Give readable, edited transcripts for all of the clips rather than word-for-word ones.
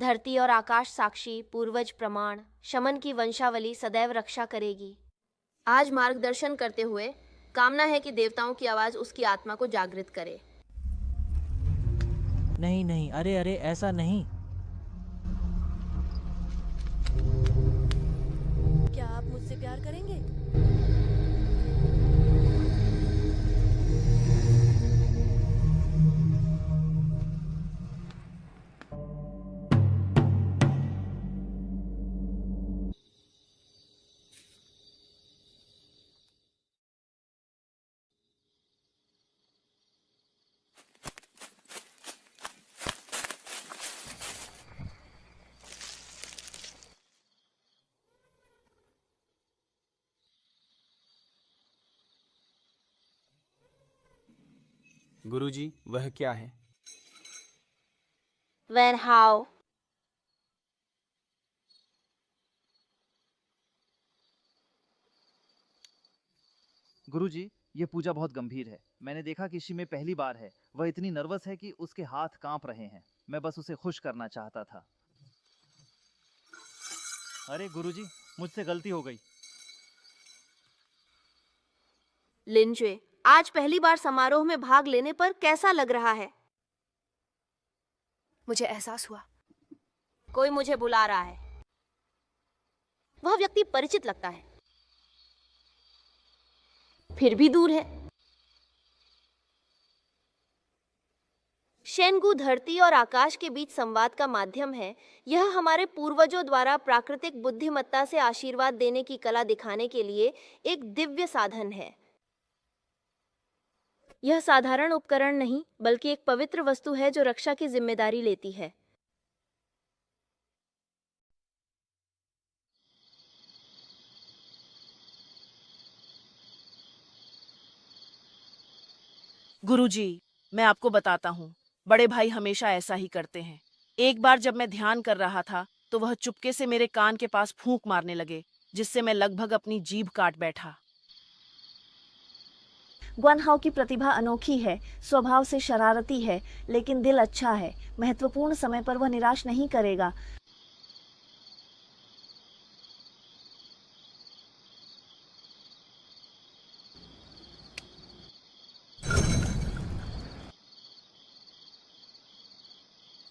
धरती और आकाश साक्षी, पूर्वज प्रमाण, शमन की वंशावली सदैव रक्षा करेगी। आज मार्गदर्शन करते हुए कामना है कि देवताओं की आवाज उसकी आत्मा को जागृत करे। नहीं नहीं, अरे अरे, ऐसा नहीं। क्या आप मुझसे प्यार करेंगे? गुरुजी, वह क्या है? Van how. गुरुजी, ये पूजा बहुत गंभीर है। मैंने देखा कि शी में पहली बार है। वह इतनी नर्वस है कि उसके हाथ कांप रहे हैं। मैं बस उसे खुश करना चाहता था। अरे गुरुजी, मुझसे गलती हो गई। लिनजुए, आज पहली बार समारोह में भाग लेने पर कैसा लग रहा है? मुझे एहसास हुआ। कोई मुझे बुला रहा है। वह व्यक्ति परिचित लगता है, फिर भी दूर है। शेनगु धरती और आकाश के बीच संवाद का माध्यम है। यह हमारे पूर्वजों द्वारा प्राकृतिक बुद्धिमत्ता से आशीर्वाद देने की कला दिखाने के लिए एक दिव्य साधन है। यह साधारण उपकरण नहीं, बल्कि एक पवित्र वस्तु है जो रक्षा की जिम्मेदारी लेती है। गुरुजी, मैं आपको बताता हूँ, बड़े भाई हमेशा ऐसा ही करते हैं। एक बार जब मैं ध्यान कर रहा था तो वह चुपके से मेरे कान के पास फूंक मारने लगे, जिससे मैं लगभग अपनी जीभ काट बैठा। ग्वानहाओ की प्रतिभा अनोखी है, स्वभाव से शरारती है, लेकिन दिल अच्छा है। महत्वपूर्ण समय पर वह निराश नहीं करेगा।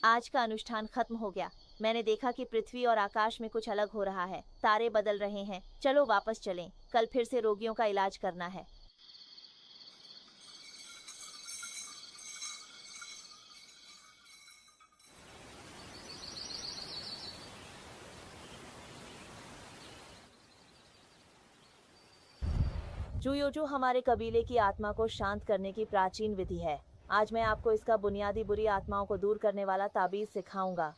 आज का अनुष्ठान खत्म हो गया। मैंने देखा कि पृथ्वी और आकाश में कुछ अलग हो रहा है। तारे बदल रहे हैं। चलो वापस चलें। कल फिर से रोगियों का इलाज करना है। जुयोजो हमारे कबीले की आत्मा को शांत करने की प्राचीन विधि है। आज मैं आपको इसका बुनियादी बुरी आत्माओं को दूर करने वाला ताबीज सिखाऊंगा।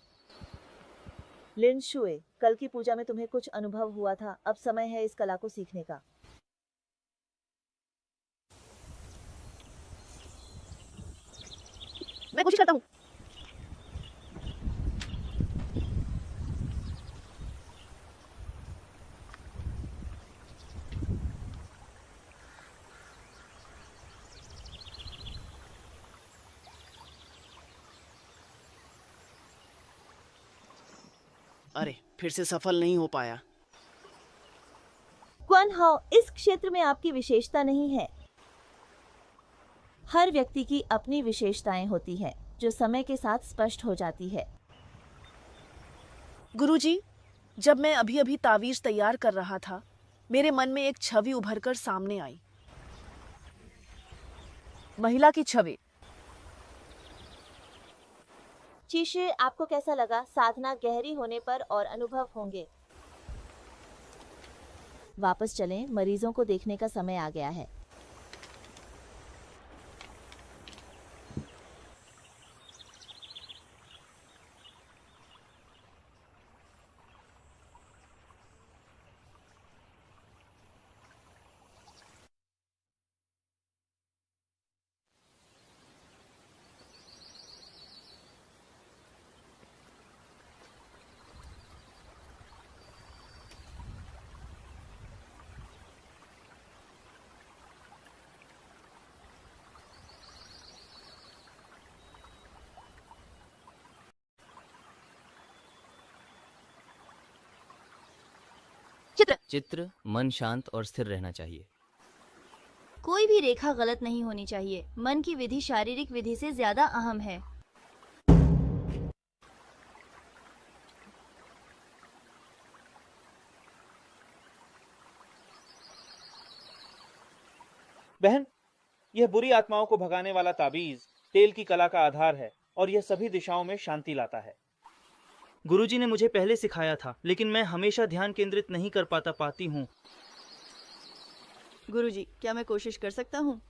लिन शुए, कल की पूजा में तुम्हें कुछ अनुभव हुआ था। अब समय है इस कला को सीखने का। मैं कोशिश करता हूँ। अरे, फिर से सफल नहीं हो पाया। ग्वानहाओ, इस क्षेत्र में आपकी विशेषता नहीं है। हर व्यक्ति की अपनी विशेषताएं होती हैं, जो समय के साथ स्पष्ट हो जाती है। गुरुजी, जब मैं अभी अभी तावीज तैयार कर रहा था, मेरे मन में एक छवि उभरकर सामने आई। महिला की छवि। चीशे, आपको कैसा लगा? साधना गहरी होने पर और अनुभव होंगे। वापस चलें, मरीजों को देखने का समय आ गया है। चित्र। चित्र मन शांत और स्थिर रहना चाहिए। कोई भी रेखा गलत नहीं होनी चाहिए। मन की विधि शारीरिक विधि से ज्यादा अहम है। बहन, यह बुरी आत्माओं को भगाने वाला ताबीज तेल की कला का आधार है और यह सभी दिशाओं में शांति लाता है। गुरुजी ने मुझे पहले सिखाया था, लेकिन मैं हमेशा ध्यान केंद्रित नहीं कर पाती हूँ। गुरुजी, क्या मैं कोशिश कर सकता हूँ?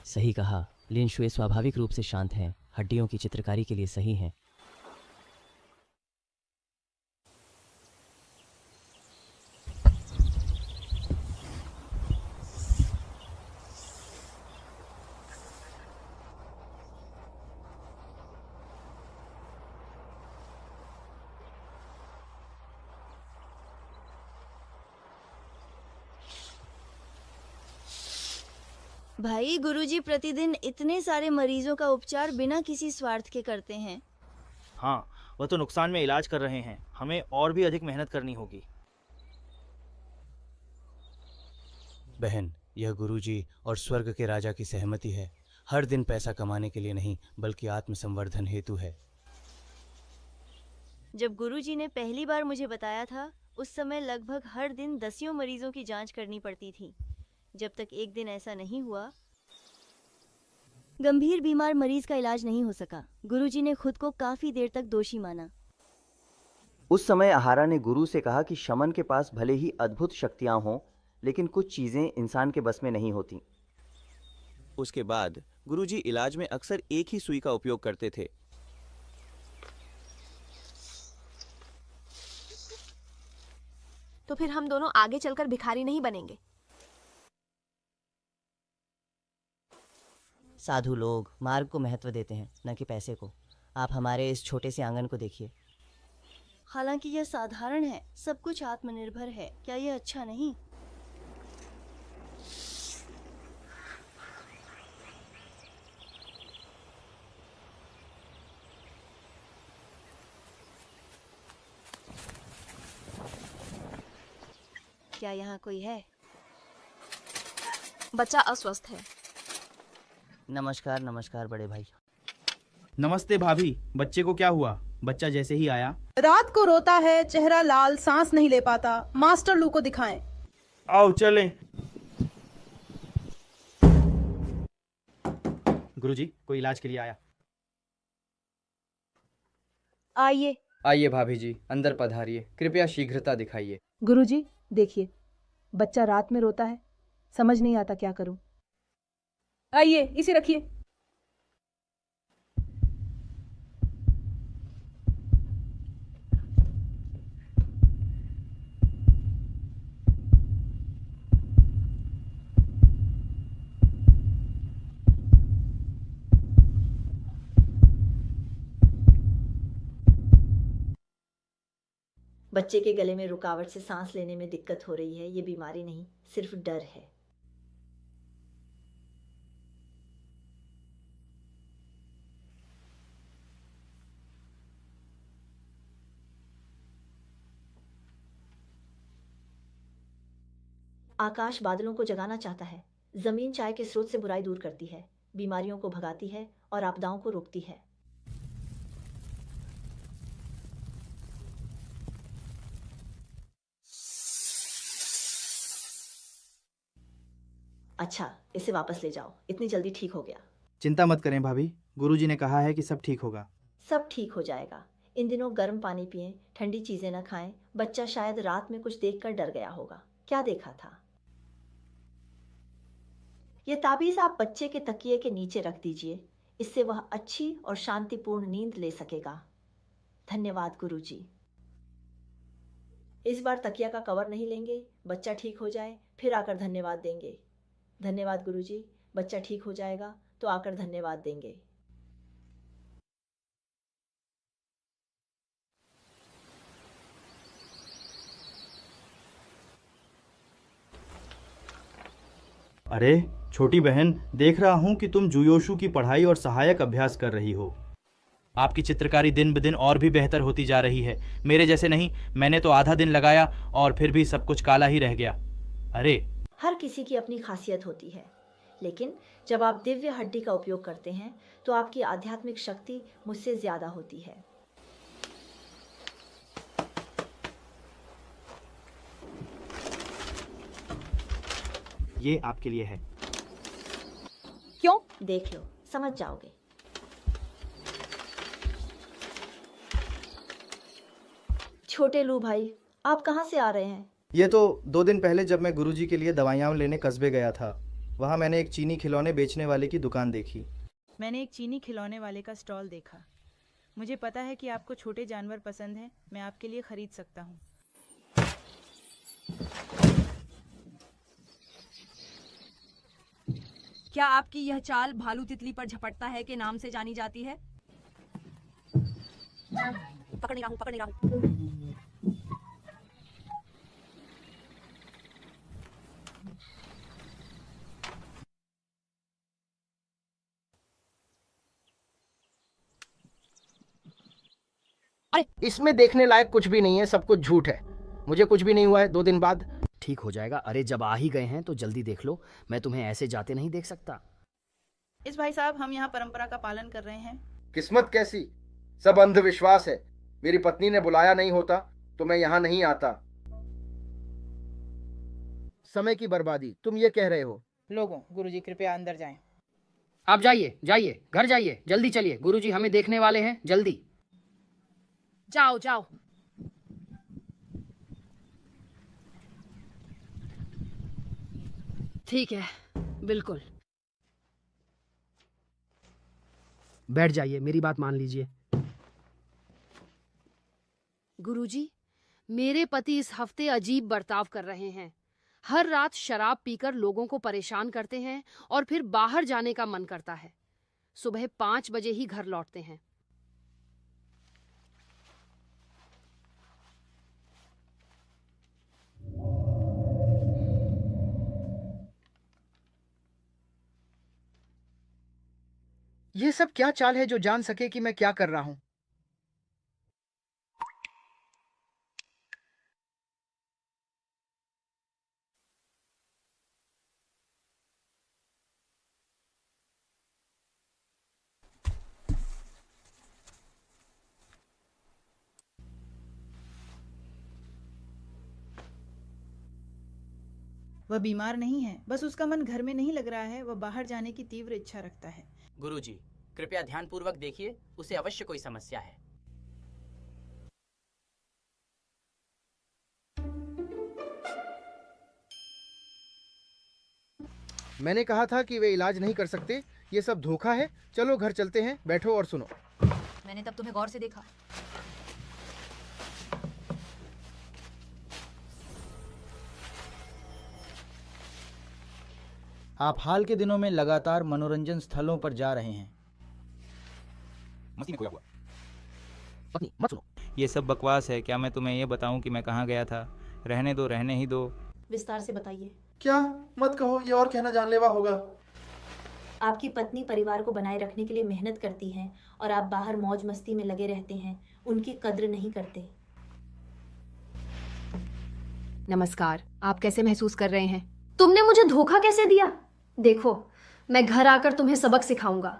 सही कहा। लिन शुए स्वाभाविक रूप से शांत हैं, हड्डियों की चित्रकारी के लिए सही हैं। भाई, गुरुजी प्रतिदिन इतने सारे मरीजों का उपचार बिना किसी स्वार्थ के करते हैं। हाँ, वह तो नुकसान में इलाज कर रहे हैं। हमें और भी अधिक मेहनत करनी होगी। बहन, यह गुरुजी और स्वर्ग के राजा की सहमति है। हर दिन पैसा कमाने के लिए नहीं, बल्कि आत्म संवर्धन हेतु है। जब गुरुजी ने पहली बार मुझे बताया था, उस समय लगभग हर दिन दसियों मरीजों की जांच करनी पड़ती थी। जब तक एक दिन ऐसा नहीं हुआ, गंभीर बीमार मरीज का इलाज नहीं हो सका। गुरुजी ने खुद को काफी देर तक दोषी माना। उस समय आहारा ने गुरु से कहा कि शमन के पास भले ही अद्भुत शक्तियां हों, लेकिन कुछ चीजें इंसान के बस में नहीं होती। उसके बाद गुरुजी इलाज में अक्सर एक ही सुई का उपयोग करते थे। तो फिर हम दोनों आगे चलकर भिखारी नहीं बनेंगे। साधु लोग मार्ग को महत्व देते हैं, न कि पैसे को। आप हमारे इस छोटे से आंगन को देखिए। हालांकि यह साधारण है, सब कुछ आत्मनिर्भर है। क्या यह अच्छा नहीं? क्या यहाँ कोई है? बच्चा अस्वस्थ है। नमस्कार नमस्कार बड़े भाई। नमस्ते भाभी। बच्चे को क्या हुआ? बच्चा जैसे ही आया, रात को रोता है, चेहरा लाल, सांस नहीं ले पाता। मास्टर लू को दिखाएं। आओ चलें। गुरुजी, कोई इलाज के लिए आया। आइए। आइए भाभी जी, अंदर पधारिए। कृपया शीघ्रता दिखाइए। गुरुजी, देखिए, बच्चा रात में रोता है, समझ नहीं आता क्या करूं। आइए, इसे रखिए। बच्चे के गले में रुकावट से सांस लेने में दिक्कत हो रही है। ये बीमारी नहीं, सिर्फ डर है। आकाश बादलों को जगाना चाहता है। जमीन चाय के स्रोत से बुराई दूर करती है, बीमारियों को भगाती है और आपदाओं को रोकती है। अच्छा, इसे वापस ले जाओ। इतनी जल्दी ठीक हो गया? चिंता मत करें भाभी, गुरुजी ने कहा है कि सब ठीक होगा। सब ठीक हो जाएगा। इन दिनों गर्म पानी पिएं, ठंडी चीजें न खाएं। बच्चा शायद रात में कुछ देखकर डर गया होगा। क्या देखा था? यह ताबीज आप बच्चे के तकिए के नीचे रख दीजिए। इससे वह अच्छी और शांतिपूर्ण नींद ले सकेगा। धन्यवाद गुरुजी। इस बार तकिया का कवर नहीं लेंगे। बच्चा ठीक हो जाए फिर आकर धन्यवाद देंगे। धन्यवाद गुरुजी। बच्चा ठीक हो जाएगा तो आकर धन्यवाद देंगे। अरे छोटी बहन, देख रहा हूँ कि तुम जुयोशु की पढ़ाई और सहायक अभ्यास कर रही हो। आपकी चित्रकारी दिन ब दिन और भी बेहतर होती जा रही है। मेरे जैसे नहीं, मैंने तो आधा दिन लगाया और फिर भी सब कुछ काला ही रह गया। अरे हर किसी की अपनी खासियत होती है, लेकिन जब आप दिव्य हड्डी का उपयोग करते हैं तो आपकी आध्यात्मिक शक्ति मुझसे ज्यादा होती है। ये आपके लिए है। क्यों? देख लो, समझ जाओगे। छोटे लू भाई, आप कहाँ से आ रहे हैं? ये तो 2 दिन पहले जब मैं गुरुजी के लिए दवाइयाँ लेने कस्बे गया था, वहाँ मैंने एक चीनी खिलौने बेचने वाले की दुकान देखी। मैंने एक चीनी खिलौने वाले का स्टॉल देखा। मुझे पता है कि आपको छोटे जानवर पसंद हैं, मैं आपके लिए खरीद सकता हूँ। क्या आपकी यह चाल भालू तितली पर झपटता है के नाम से जानी जाती है? पकड़ नहीं रहा हूँ। अरे इसमें देखने लायक कुछ भी नहीं है, सब कुछ झूठ है। मुझे कुछ भी नहीं हुआ है। 2 दिन बाद ठीक हो जाएगा। अरे जब आ ही गए हैं तो जल्दी देख लो, मैं तुम्हें ऐसे जाते नहीं देख सकता। इस भाई साहब, हम यहाँ परंपरा का पालन कर रहे हैं। किस्मत कैसी, सब अंधविश्वास है। मेरी पत्नी ने बुलाया नहीं होता तो मैं यहाँ नहीं आता। समय की बर्बादी, तुम ये कह रहे हो? लोगों, गुरुजी कृपया अंदर जाएं। आप जाइए जाइए, घर जाइए, जल्दी चलिए। गुरुजी हमें देखने वाले हैं, जल्दी जाओ जाओ। ठीक है, बिल्कुल। बैठ जाइए, मेरी बात मान लीजिए। गुरुजी, मेरे पति इस हफ्ते अजीब बर्ताव कर रहे हैं। हर रात शराब पीकर लोगों को परेशान करते हैं और फिर बाहर जाने का मन करता है। सुबह 5 बजे ही घर लौटते हैं। ये सब क्या चाल है जो जान सके कि मैं क्या कर रहा हूं? वह बीमार नहीं है, बस उसका मन घर में नहीं लग रहा है। वह बाहर जाने की तीव्र इच्छा रखता है। गुरुजी, कृपया ध्यानपूर्वक देखिए, उसे अवश्य कोई समस्या है। मैंने कहा था कि वे इलाज नहीं कर सकते। ये सब धोखा है। चलो घर चलते हैं, बैठो और सुनो। मैंने तब तुम्हें गौर से देखा। आप हाल के दिनों में लगातार मनोरंजन स्थलों पर जा रहे हैं। मस्ती में खोया हुआ। पत्नी मत सुनो। ये सब बकवास है। क्या मैं तुम्हें ये बताऊं कि मैं कहाँ गया था? रहने दो, रहने ही दो। विस्तार से बताइए। क्या? मत कहो, ये और कहना जानलेवा होगा। आपकी पत्नी परिवार को बनाए रखने के लिए मेहनत करती है और आप बाहर मौज मस्ती में लगे रहते हैं, उनकी कद्र नहीं करते। नमस्कार, आप कैसे महसूस कर रहे हैं? तुमने मुझे धोखा कैसे दिया? देखो, मैं घर आकर तुम्हें सबक सिखाऊंगा।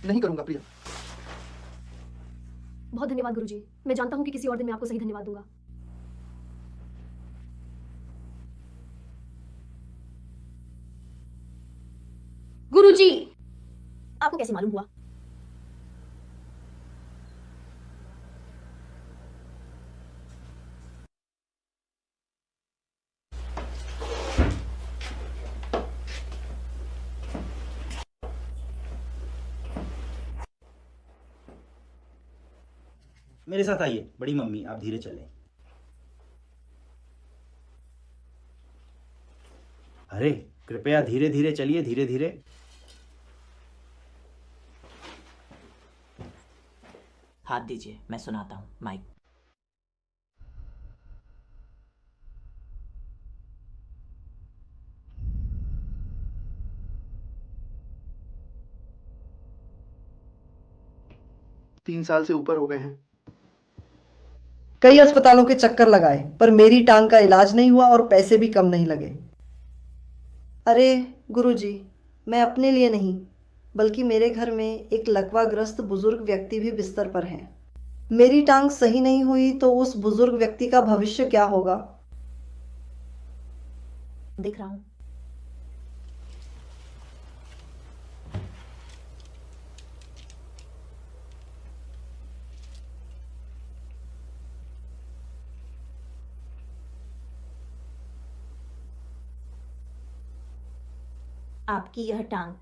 नहीं करूंगा प्रिया। बहुत धन्यवाद गुरुजी। मैं जानता हूँ कि किसी और दिन मैं आपको सही धन्यवाद दूंगा। गुरुजी, आपको कैसे मालूम हुआ? मेरे साथ आइए बड़ी मम्मी, आप धीरे चलें। अरे कृपया धीरे धीरे चलिए, धीरे धीरे। हाथ दीजिए, मैं सुनाता हूँ। माइक। 3 साल से ऊपर हो गए हैं। कई अस्पतालों के चक्कर लगाए पर मेरी टांग का इलाज नहीं हुआ और पैसे भी कम नहीं लगे। अरे गुरुजी, मैं अपने लिए नहीं बल्कि मेरे घर में एक लकवाग्रस्त बुजुर्ग व्यक्ति भी बिस्तर पर हैं। मेरी टांग सही नहीं हुई तो उस बुजुर्ग व्यक्ति का भविष्य क्या होगा? दिख रहा हूँ। आपकी यह टांग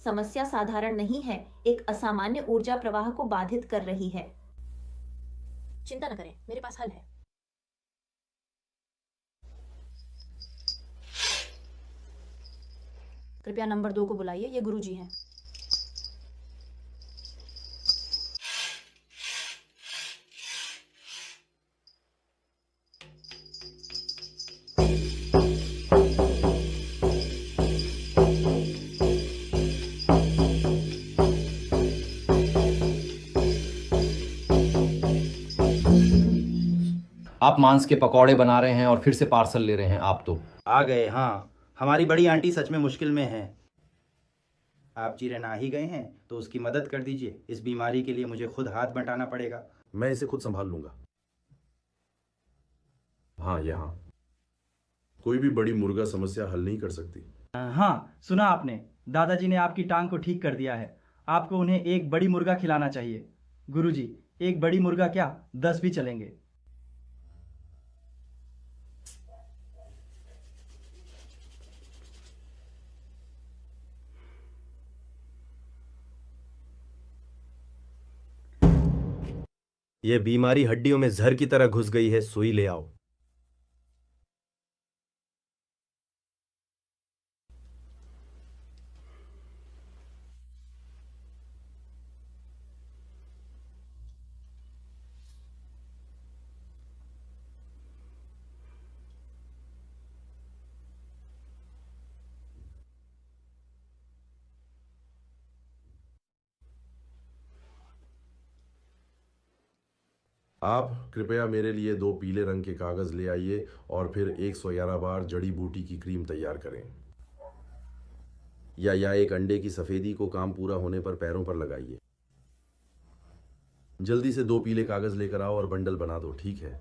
समस्या साधारण नहीं है, एक असामान्य ऊर्जा प्रवाह को बाधित कर रही है। चिंता न करें, मेरे पास हल है। कृपया नंबर 2 को बुलाइए, ये गुरुजी हैं। आप मांस के पकौड़े बना रहे हैं और फिर से पार्सल ले रहे हैं। आप तो आ गए। हाँ, हमारी बड़ी आंटी सच में मुश्किल में है। आप चिरन आ ही गए हैं तो उसकी मदद कर दीजिए। इस बीमारी के लिए मुझे खुद हाथ बंटाना पड़ेगा। मैं इसे खुद संभाल लूंगा। हाँ, यहाँ कोई भी बड़ी मुर्गा समस्या हल नहीं कर सकती। हाँ, सुना आपने, दादाजी ने आपकी टांग को ठीक कर दिया है। आपको उन्हें एक बड़ी मुर्गा खिलाना चाहिए। गुरुजी, एक बड़ी मुर्गा क्या 10 भी चलेंगे। यह बीमारी हड्डियों में जहर की तरह घुस गई है। सुई ले आओ। आप कृपया मेरे लिए 2 पीले रंग के कागज ले आइए और फिर 111 बार जड़ी बूटी की क्रीम तैयार करें। या एक अंडे की सफेदी को काम पूरा होने पर पैरों पर लगाइए। जल्दी से 2 पीले कागज लेकर आओ और बंडल बना दो, ठीक है?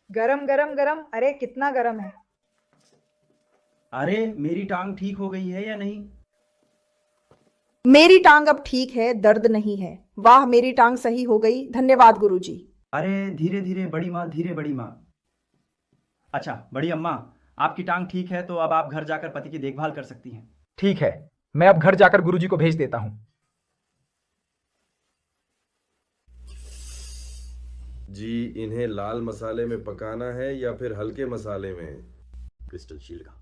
गरम गरम गरम। अरे कितना गरम है। अरे मेरी टांग ठीक हो गई है या नहीं? मेरी टांग अब ठीक है, दर्द नहीं है। वाह, मेरी टांग सही हो गई, धन्यवाद गुरुजी। अरे धीरे धीरे बड़ी माँ, धीरे बड़ी माँ। अच्छा बड़ी अम्मा, आपकी टांग ठीक है तो अब आप घर जाकर पति की देखभाल कर सकती हैं। ठीक है, मैं अब घर जाकर गुरुजी को भेज देता हूँ। जी, इन्हें लाल मसाले में पकाना है या फिर हल्के मसाले में? क्रिस्टल शील्ड का।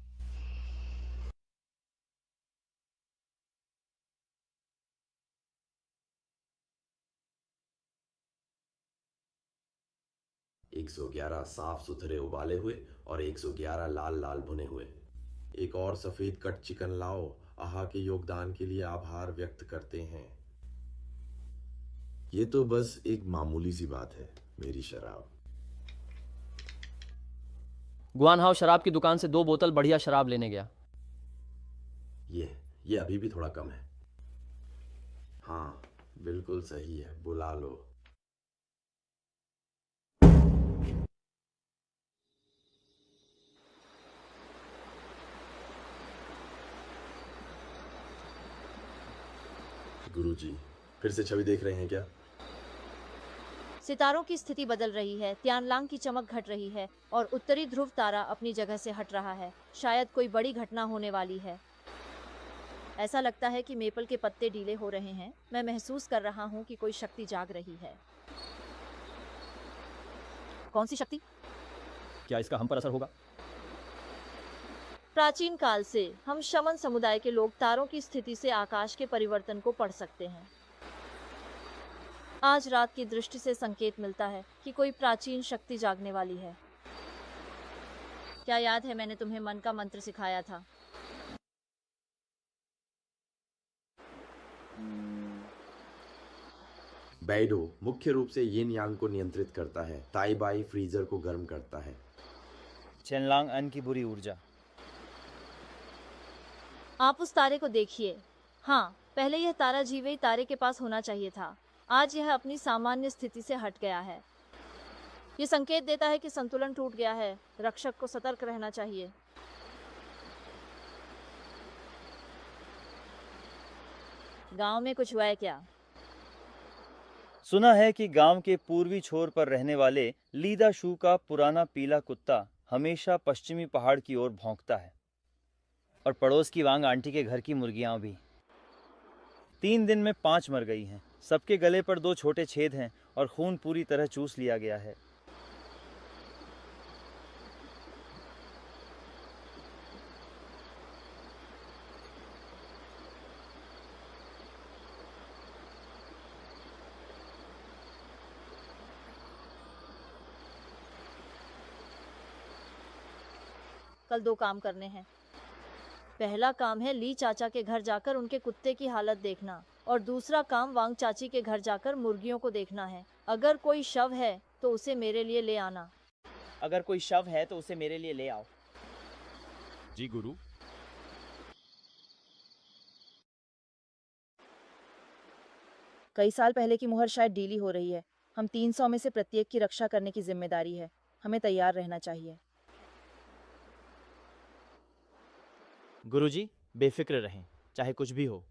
एक 111 साफ सुथरे उबाले हुए और 111 लाल लाल भुने हुए। एक और सफेद कट चिकन लाओ। आहा के योगदान के लिए आभार व्यक्त करते हैं। ये तो बस एक मामूली सी बात है, मेरी शराब। गुआन हाउ शराब की दुकान से 2 बोतल बढ़िया शराब लेने गया। ये अभी भी थोड़ा कम है। हाँ बिल्कुल सही है, बुला लो। गुरुजी, फिर से छवि देख रहे हैं क्या? सितारों की स्थिति बदल रही है, त्यानलांग की चमक घट रही है और उत्तरी ध्रुव तारा अपनी जगह से हट रहा है। शायद कोई बड़ी घटना होने वाली है। ऐसा लगता है कि मेपल के पत्ते ढीले हो रहे हैं। मैं महसूस कर रहा हूँ कि कोई शक्ति जाग रही है। कौन सी शक्ति? क्या इसका हम पर असर होगा? प्राचीन काल से हम शमन समुदाय के लोग तारों की स्थिति से आकाश के परिवर्तन को पढ़ सकते हैं। आज रात की दृष्टि से संकेत मिलता है कि कोई प्राचीन शक्ति जागने वाली है। क्या याद है मैंने तुम्हें मन का मंत्र सिखाया था? बैडो मुख्य रूप से यिन यांग को नियंत्रित करता है। ताई बाई फ्रीजर को गर्म करता है। चेनलांग अन की बुरी ऊर्जा। आप उस तारे को देखिए। हाँ, पहले यह तारा जीवई तारे के पास होना चाहिए था। आज यह अपनी सामान्य स्थिति से हट गया है। ये संकेत देता है कि संतुलन टूट गया है। रक्षक को सतर्क रहना चाहिए। गांव में कुछ हुआ है क्या? सुना है कि गांव के पूर्वी छोर पर रहने वाले लीदा शू का पुराना पीला कुत्ता हमेशा पश्चिमी पहाड़ की ओर भौंकता है और पड़ोस की वांग आंटी के घर की मुर्गियां भी। 3 दिन में 5 मर गई हैं। सबके गले पर 2 छोटे छेद हैं और खून पूरी तरह चूस लिया गया है। कल 2 काम करने हैं। पहला काम है ली चाचा के घर जाकर उनके कुत्ते की हालत देखना और दूसरा काम वांग चाची के घर जाकर मुर्गियों को देखना है। अगर कोई शव है तो उसे मेरे लिए ले आना। अगर कोई शव है तो उसे मेरे लिए ले आओ। जी गुरु। कई साल पहले की मुहर शायद ढीली हो रही है। हम 300 में से प्रत्येक की रक्षा करने की जिम्मेदारी है। हमें तैयार रहना चाहिए। गुरुजी, बेफिक्र रहें, चाहे कुछ भी हो।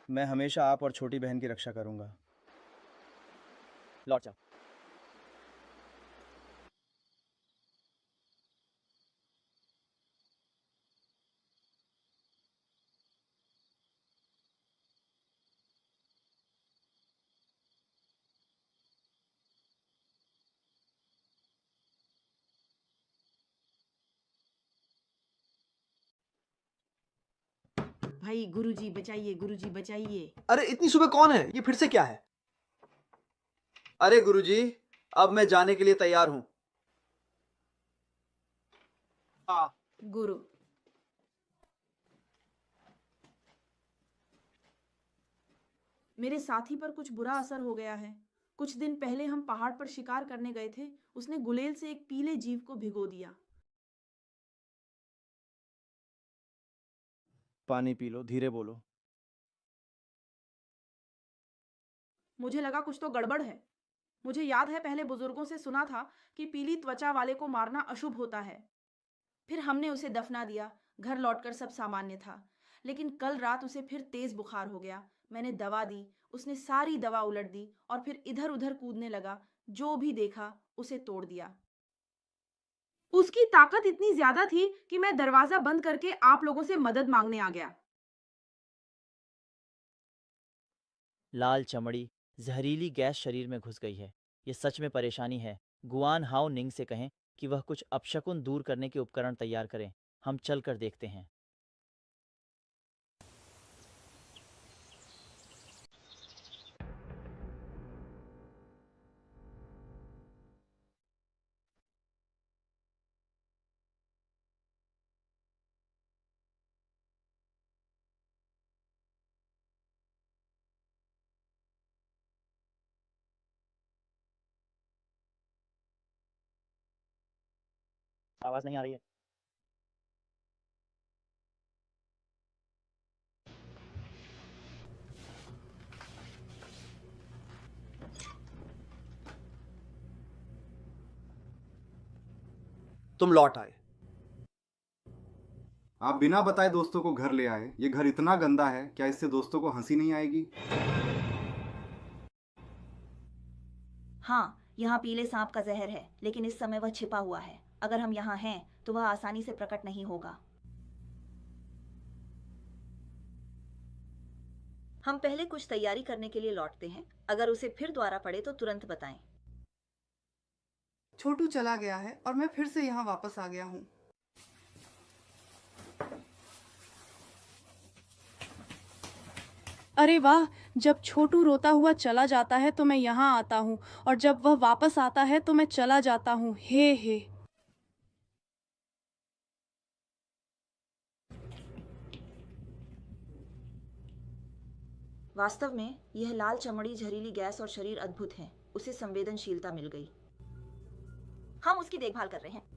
मैं हमेशा आप और छोटी बहन की रक्षा करूंगा। लौट जाओ। भाई गुरुजी बचाइए, गुरुजी बचाइए। अरे इतनी सुबह कौन है? ये फिर से क्या है? अरे गुरुजी, अब मैं जाने के लिए तैयार हूं। गुरु, मेरे साथी पर कुछ बुरा असर हो गया है। कुछ दिन पहले हम पहाड़ पर शिकार करने गए थे। उसने गुलेल से एक पीले जीव को भिगो दिया। पानी पी लो, धीरे बोलो। मुझे लगा कुछ तो गड़बड़ है। मुझे याद है पहले बुजुर्गों से सुना था कि पीली त्वचा वाले को मारना अशुभ होता है। फिर हमने उसे दफना दिया। घर लौटकर सब सामान्य था, लेकिन कल रात उसे फिर तेज बुखार हो गया। मैंने दवा दी, उसने सारी दवा उलट दी और फिर इधर उधर कूदने लगा। जो भी देखा उसे तोड़ दिया। उसकी ताकत इतनी ज्यादा थी कि मैं दरवाजा बंद करके आप लोगों से मदद मांगने आ गया। लाल चमड़ी, जहरीली गैस शरीर में घुस गई है। ये सच में परेशानी है। गुआन हाओ निंग से कहें कि वह कुछ अपशकुन दूर करने के उपकरण तैयार करें। हम चल कर देखते हैं। आवाज नहीं आ रही है। तुम लौट आए। आप बिना बताए दोस्तों को घर ले आए। ये घर इतना गंदा है, क्या इससे दोस्तों को हंसी नहीं आएगी? हाँ, यहाँ पीले सांप का जहर है, लेकिन इस समय वह छिपा हुआ है। अगर हम यहाँ हैं तो वह आसानी से प्रकट नहीं होगा। हम पहले कुछ तैयारी करने के लिए लौटते हैं। अगर उसे फिर द्वारा पड़े तो तुरंत बताएं। छोटू चला गया है और मैं फिर से यहाँ वापस आ गया हूँ। अरे वाह, जब छोटू रोता हुआ चला जाता है तो मैं यहाँ आता हूँ, और जब वह वापस आता है तो मैं चला जाता हूँ। हे हे। वास्तव में यह लाल चमड़ी, जहरीली गैस और शरीर अद्भुत है। उसे संवेदनशीलता मिल गई। हम उसकी देखभाल कर रहे हैं।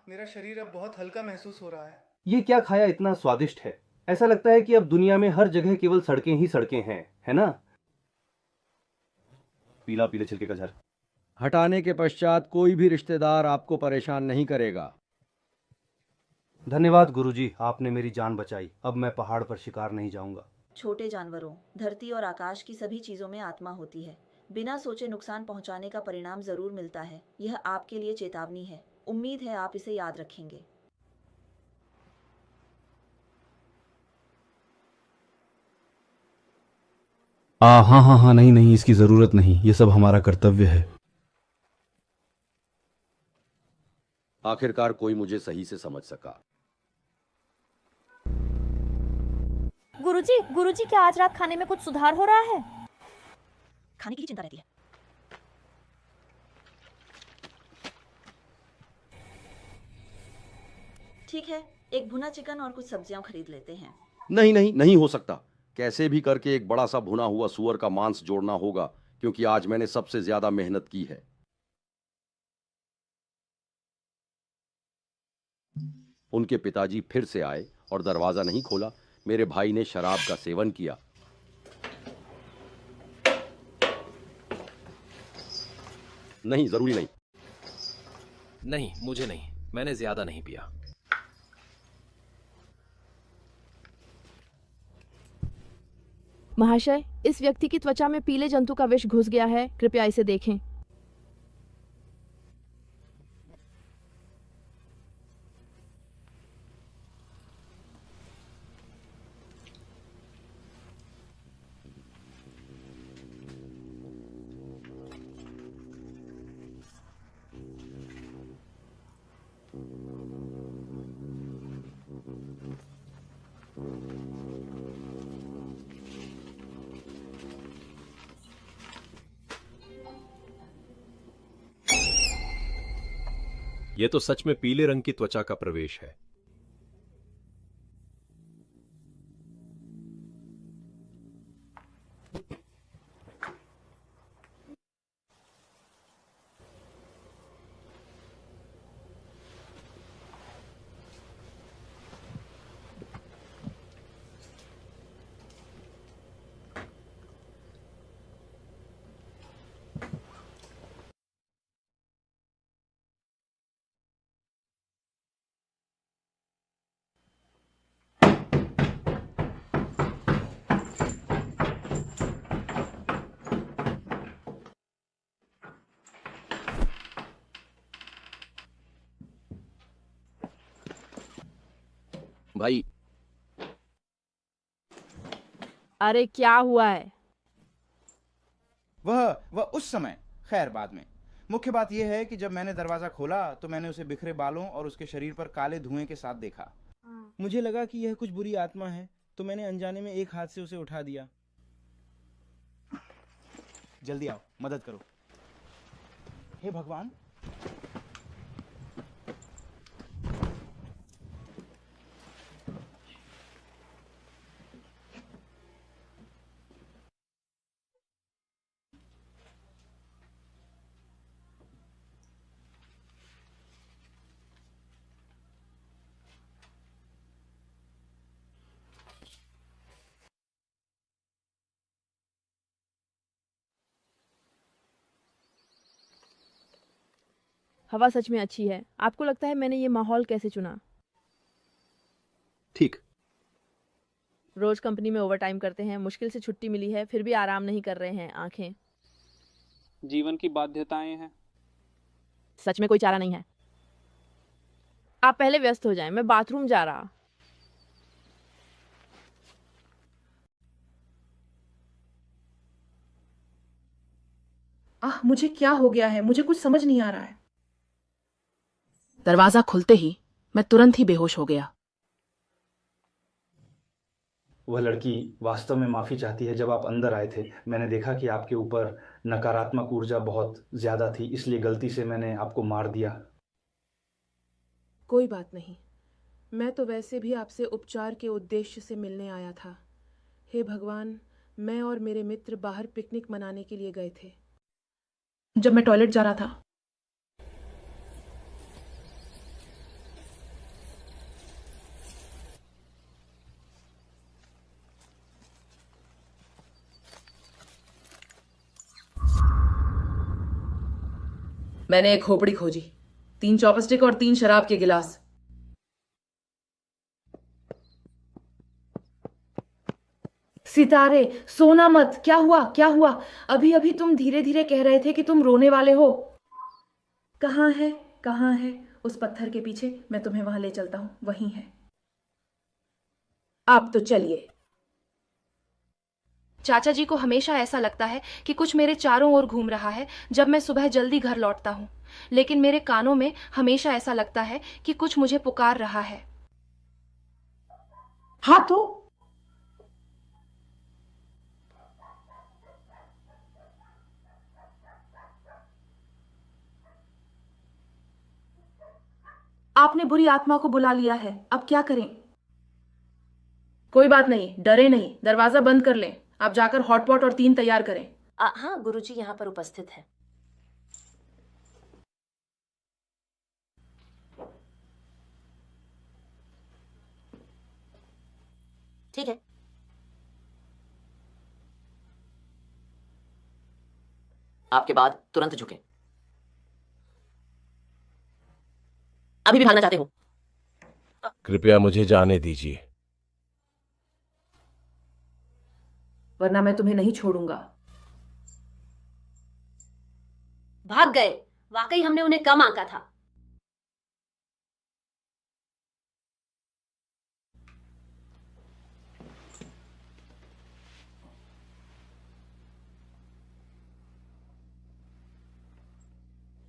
मेरा शरीर अब बहुत हल्का महसूस हो रहा है। ये क्या खाया इतना स्वादिष्ट है। ऐसा लगता है कि अब दुनिया में हर जगह केवल सड़कें ही सड़कें हैं, है ना? पीला पीले छिलके का झर। हटाने के पश्चात कोई भी रिश्तेदार आपको परेशान नहीं करेगा। धन्यवाद गुरुजी, आपने मेरी जान बचाई। अब मैं पहाड़ पर शिकार नहीं जाऊंगा। छोटे जानवरों, धरती और आकाश की सभी चीजों में आत्मा होती है। बिना सोचे नुकसान पहुंचाने का परिणाम जरूर मिलता है। यह आपके लिए चेतावनी है। उम्मीद है आप इसे याद रखेंगे। हाँ, नहीं, इसकी जरूरत नहीं। ये सब हमारा कर्तव्य है। आखिरकार कोई मुझे सही से समझ सका। गुरुजी, क्या आज रात खाने में कुछ सुधार हो रहा है? खाने की ही चिंता रहती है। ठीक है, एक भुना चिकन और कुछ सब्जियां खरीद लेते हैं। नहीं हो सकता। कैसे भी करके एक बड़ा सा भुना हुआ सूअर का मांस जोड़ना होगा, क्योंकि आज मैंने सबसे ज्यादा मेहनत की है। उनके पिताजी फिर से आए और दरवाजा नहीं खोला। मेरे भाई ने शराब का सेवन किया। नहीं, जरूरी नहीं। नहीं, मुझे नहीं। मैंने ज्यादा नहीं पिया। महाशय, इस व्यक्ति की त्वचा में पीले जंतु का विष घुस गया है। कृपया इसे देखें। यह तो सच में पीले रंग की त्वचा का प्रवेश है। भाई, अरे क्या हुआ है? वह उस समय, खैर बाद में। मुख्य बात यह है कि जब मैंने दरवाजा खोला तो मैंने उसे बिखरे बालों और उसके शरीर पर काले धुएं के साथ देखा। मुझे लगा कि यह कुछ बुरी आत्मा है, तो मैंने अनजाने में एक हाथ से उसे उठा दिया। जल्दी आओ, मदद करो। हे भगवान, हवा सच में अच्छी है। आपको लगता है मैंने ये माहौल कैसे चुना? ठीक। रोज कंपनी में ओवरटाइम करते हैं, मुश्किल से छुट्टी मिली है, फिर भी आराम नहीं कर रहे हैं। आंखें, जीवन की बाध्यताएं हैं। सच में कोई चारा नहीं है। आप पहले व्यस्त हो जाएं, मैं बाथरूम जा रहा। मुझे क्या हो गया है? मुझे कुछ समझ नहीं आ रहा है। दरवाजा खुलते ही मैं तुरंत ही बेहोश हो गया। वह लड़की वास्तव में माफ़ी चाहती है। जब आप अंदर आए थे मैंने देखा कि आपके ऊपर नकारात्मक ऊर्जा बहुत ज़्यादा थी, इसलिए गलती से मैंने आपको मार दिया। कोई बात नहीं, मैं तो वैसे भी आपसे उपचार के उद्देश्य से मिलने आया था। हे भगवान, मैं और मेरे मित्र बाहर पिकनिक मनाने के लिए गए थे। जब मैं टॉयलेट जा रहा था मैंने एक खोपड़ी खोजी, 3 चॉपस्टिक और 3 शराब के गिलास। सितारे, सोना मत। क्या हुआ? क्या हुआ? अभी अभी तुम धीरे धीरे कह रहे थे कि तुम रोने वाले हो। कहाँ है? कहाँ है? उस पत्थर के पीछे, मैं तुम्हें वहां ले चलता हूं, वहीं है। आप तो चलिए। चाचा जी को हमेशा ऐसा लगता है कि कुछ मेरे चारों ओर घूम रहा है जब मैं सुबह जल्दी घर लौटता हूँ, लेकिन मेरे कानों में हमेशा ऐसा लगता है कि कुछ मुझे पुकार रहा है। हाँ तो आपने बुरी आत्मा को बुला लिया है, अब क्या करें? कोई बात नहीं, डरे नहीं, दरवाजा बंद कर लें। आप जाकर हॉटपॉट और 3 तैयार करें। हाँ, गुरुजी यहाँ पर उपस्थित है। ठीक है। आपके बाद तुरंत झुकें। अभी भी भागना चाहते हो? कृपया मुझे जाने दीजिए। वरना मैं तुम्हें नहीं छोड़ूंगा। भाग गए। वाकई हमने उन्हें कम आंका था।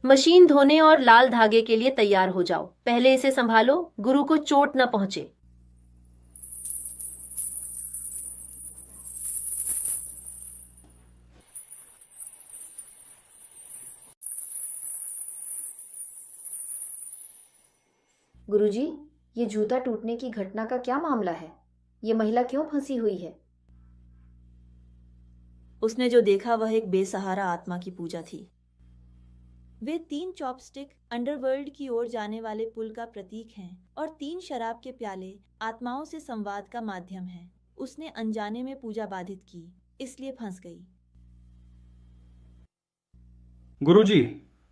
मशीन धोने और लाल धागे के लिए तैयार हो जाओ। पहले इसे संभालो, गुरु को चोट न पहुंचे। गुरुजी, ये जूता टूटने की घटना का क्या मामला है? ये महिला क्यों फंसी हुई है? उसने जो देखा वह एक बेसहारा आत्मा की पूजा थी। वे 3 चॉपस्टिक अंडरवर्ल्ड की ओर जाने वाले पुल का प्रतीक हैं और 3 शराब के प्याले आत्माओं से संवाद का माध्यम है। उसने अनजाने में पूजा बाधित की, इसलिए फंस गई। गुरुजी,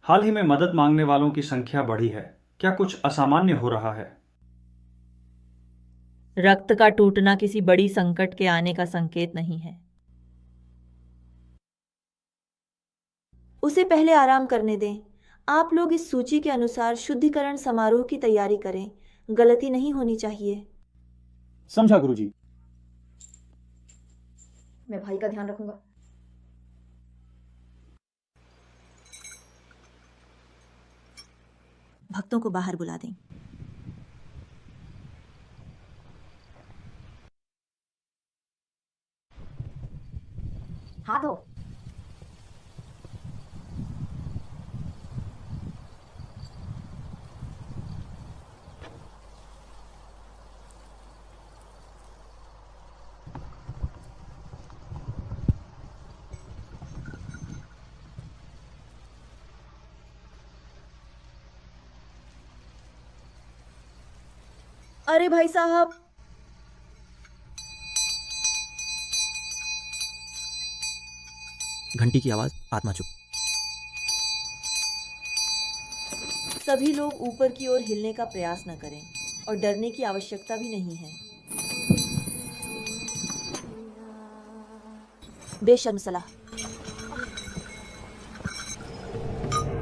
हाल ही में मदद मांगने वालों की संख्या बढ़ी है। क्या कुछ असामान्य हो रहा है? रक्त का टूटना किसी बड़ी संकट के आने का संकेत नहीं है। उसे पहले आराम करने दें। आप लोग इस सूची के अनुसार शुद्धिकरण समारोह की तैयारी करें। गलती नहीं होनी चाहिए। समझा गुरुजी। मैं भाई का ध्यान रखूंगा। भक्तों को बाहर बुला दें। हाथ धो। अरे भाई साहब, घंटी की आवाज, आत्मा चुप। सभी लोग ऊपर की ओर हिलने का प्रयास न करें और डरने की आवश्यकता भी नहीं है। बेशर्म सलाह।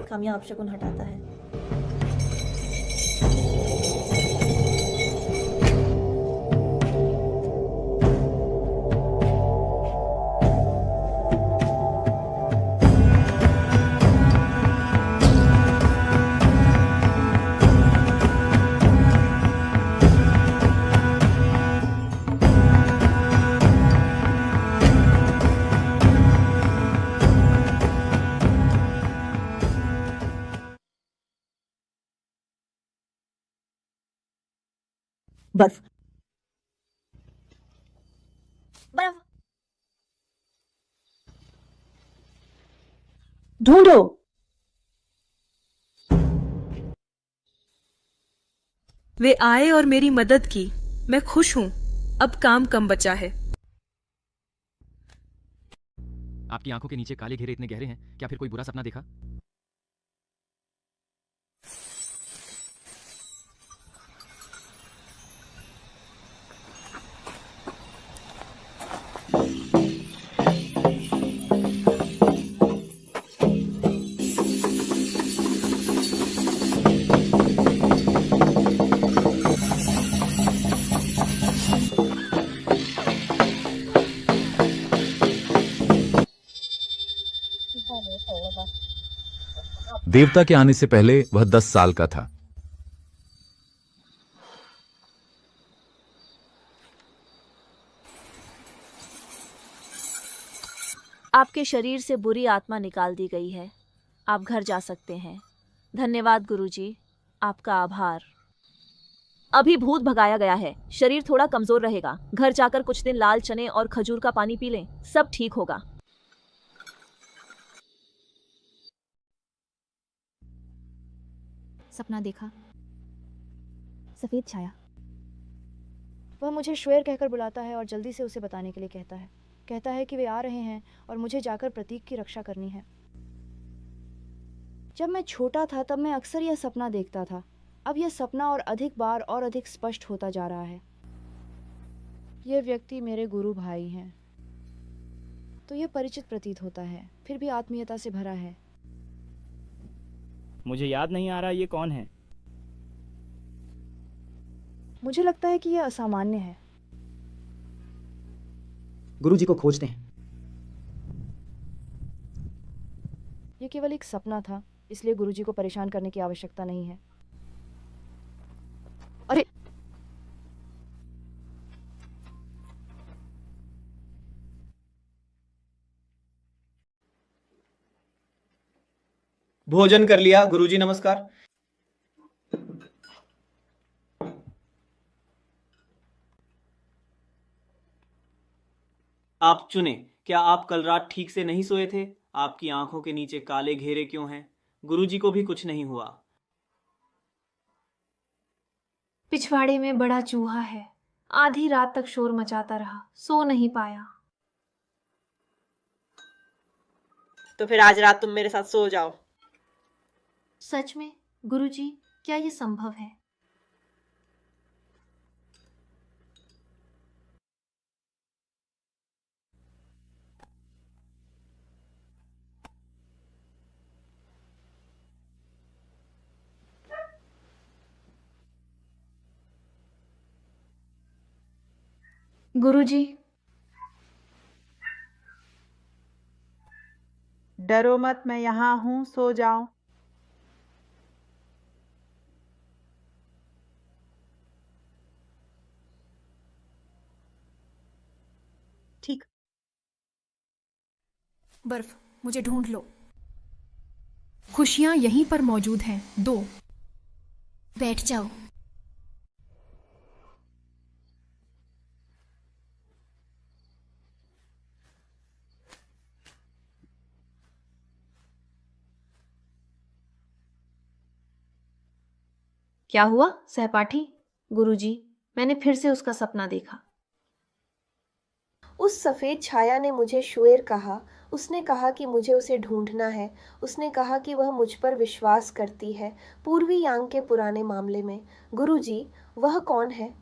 कामयाब अपशकुन हटाता है। बर्फ। बर्फ। ढूंढो। वे आए और मेरी मदद की। मैं खुश हूं। अब काम कम बचा है। आपकी आंखों के नीचे काले घेरे इतने गहरे हैं, क्या फिर कोई बुरा सपना देखा? देवता के आने से पहले वह 10 साल का था। आपके शरीर से बुरी आत्मा निकाल दी गई है। आप घर जा सकते हैं। धन्यवाद गुरुजी, आपका आभार। अभी भूत भगाया गया है। शरीर थोड़ा कमजोर रहेगा। घर जाकर कुछ दिन लाल चने और खजूर का पानी पी लें, सब ठीक होगा। सपना देखा। सफेद छाया। वह मुझे श्वेर कहकर बुलाता है और जल्दी से उसे बताने के लिए कहता है। कहता है कि वे आ रहे हैं और मुझे जाकर प्रतीक की रक्षा करनी है। जब मैं छोटा था तब मैं अक्सर यह सपना देखता था। अब यह सपना और अधिक बार और अधिक स्पष्ट होता जा रहा है। यह व्यक्ति मेरे गुरु भाई हैं। तो यह परिचित प्रतीत होता है, फिर भी आत्मीयता से भरा है। मुझे याद नहीं आ रहा ये कौन है। मुझे लगता है कि यह असामान्य है। गुरुजी को खोजते हैं। यह केवल एक सपना था, इसलिए गुरुजी को परेशान करने की आवश्यकता नहीं है। अरे भोजन कर लिया गुरुजी, नमस्कार। आप चुने। क्या आप कल रात ठीक से नहीं सोए थे? आपकी आंखों के नीचे काले घेरे क्यों हैं? गुरुजी को भी कुछ नहीं हुआ। पिछवाड़े में बड़ा चूहा है। आधी रात तक शोर मचाता रहा, सो नहीं पाया। तो फिर आज रात तुम मेरे साथ सो जाओ। सच में गुरुजी, क्या ये संभव है? गुरुजी, डरो मत, मैं यहाँ हूँ, सो जाओ। ठीक। बर्फ, मुझे ढूंढ लो। खुशियां यहीं पर मौजूद हैं। 2। बैठ जाओ। क्या हुआ सहपाठी? गुरुजी, मैंने फिर से उसका सपना देखा। उस सफेद छाया ने मुझे शुएर कहा उसने कहा कि मुझे उसे ढूंढना है। उसने कहा कि वह मुझ पर विश्वास करती है पूर्वी यांग के पुराने मामले में। गुरुजी, वह कौन है?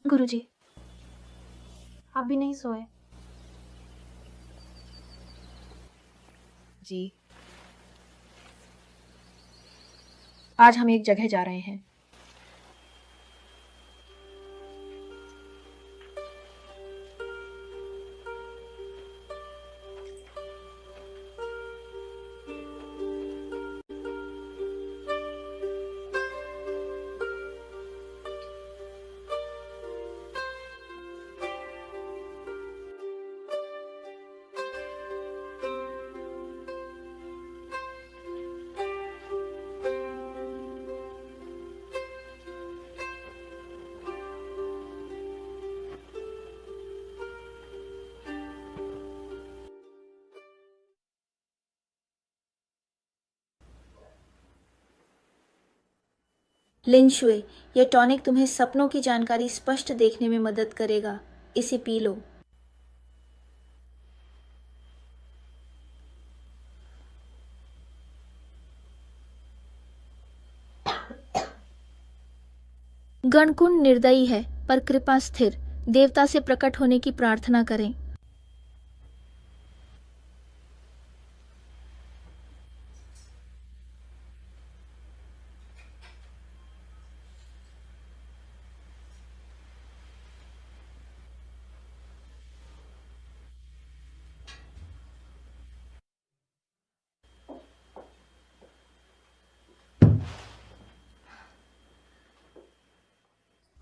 गुरुजी, आप भी नहीं सोए? जी। आज हम एक जगह जा रहे हैं। लिन शुए, यह टॉनिक तुम्हें सपनों की जानकारी स्पष्ट देखने में मदद करेगा। इसे पी लो। गणकुंड निर्दयी है पर कृपा स्थिर। देवता से प्रकट होने की प्रार्थना करें।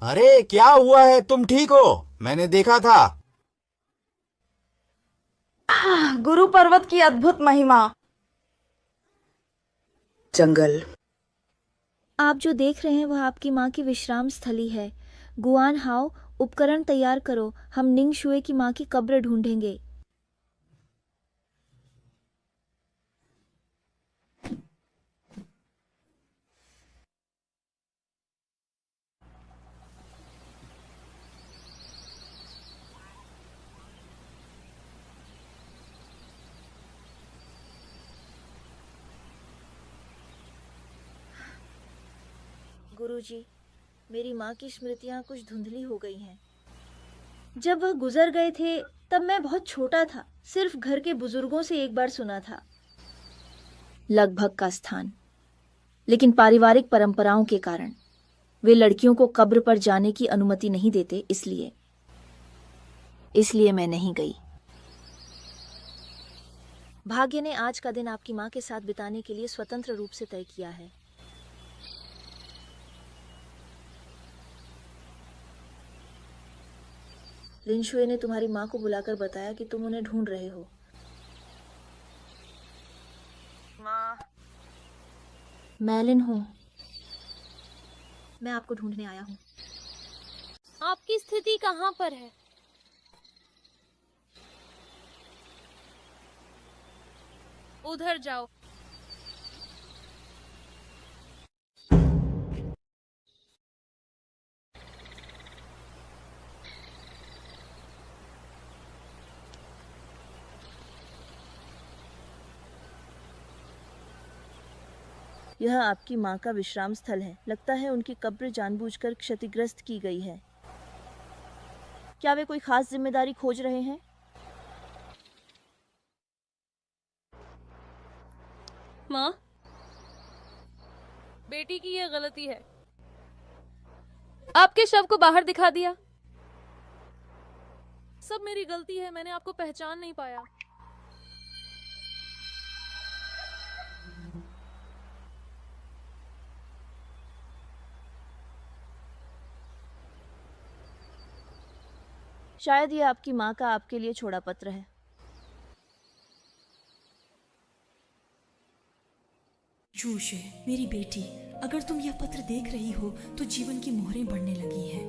अरे क्या हुआ है? तुम ठीक हो? मैंने देखा था। गुरु पर्वत की अद्भुत महिमा। जंगल। आप जो देख रहे हैं वह आपकी माँ की विश्राम स्थली है। गुआन हाओ, उपकरण तैयार करो। हम निंग शुए की माँ की कब्र ढूंढेंगे। गुरुजी, मेरी माँ की स्मृतियाँ कुछ धुंधली हो गई हैं। जब वह गुजर गए थे तब मैं बहुत छोटा था। सिर्फ घर के बुजुर्गों से एक बार सुना था लगभग का स्थान, लेकिन पारिवारिक परंपराओं के कारण वे लड़कियों को कब्र पर जाने की अनुमति नहीं देते। इसलिए मैं नहीं गई। भाग्य ने आज का दिन आपकी माँ के साथ बिताने के लिए स्वतंत्र रूप से तय किया है। लिन शुए ने तुम्हारी माँ को बुलाकर बताया कि तुम उन्हें ढूंढ रहे हो। माँ, मैं लिन हूँ। मैं आपको ढूंढने आया हूँ। आपकी स्थिति कहाँ पर है? उधर जाओ। यह आपकी माँ का विश्राम स्थल है। लगता है उनकी कब्र जानबूझकर क्षतिग्रस्त की गई है। क्या वे कोई खास जिम्मेदारी खोज रहे हैं? माँ, बेटी की यह गलती है। आपके शव को बाहर दिखा दिया। सब मेरी गलती है। मैंने आपको पहचान नहीं पाया। शायद ये आपकी माँ का आपके लिए छोड़ा पत्र है। जोश है मेरी बेटी, अगर तुम यह पत्र देख रही हो तो जीवन की मोहरें बढ़ने लगी हैं।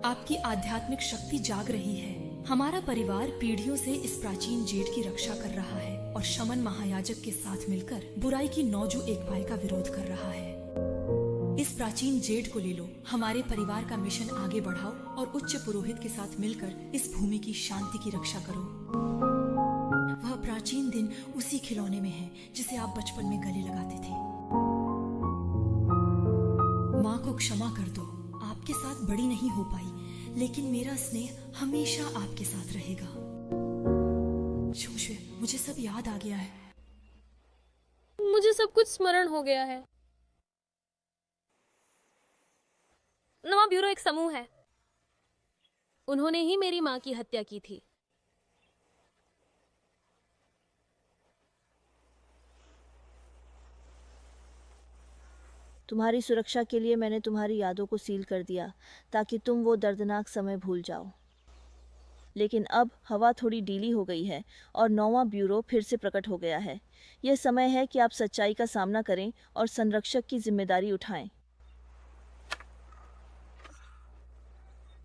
आपकी आध्यात्मिक शक्ति जाग रही है। हमारा परिवार पीढ़ियों से इस प्राचीन जेठ की रक्षा कर रहा है और शमन महायाजक के साथ मिलकर बुराई की नौजो एक पाई का विरोध कर रहा है। इस प्राचीन जेठ को ले लो, हमारे परिवार का मिशन आगे बढ़ाओ और उच्च पुरोहित के साथ मिलकर इस भूमि की शांति की रक्षा करो। वह प्राचीन दिन उसी खिलौने में है जिसे आप बचपन में गले लगाते थे। माँ को क्षमा कर दो, आपके साथ बड़ी नहीं हो पाई, लेकिन मेरा स्नेह हमेशा आपके साथ रहेगा। जोशे, मुझे सब याद आ गया है। मुझे सब कुछ स्मरण हो गया है। नवा ब्यूरो एक समूह है। उन्होंने ही मेरी माँ की हत्या की थी। तुम्हारी सुरक्षा के लिए मैंने तुम्हारी यादों को सील कर दिया ताकि तुम वो दर्दनाक समय भूल जाओ। लेकिन अब हवा थोड़ी ढीली हो गई है और 9वां ब्यूरो फिर से प्रकट हो गया है। यह समय है कि आप सच्चाई का सामना करें और संरक्षक की जिम्मेदारी उठाएं।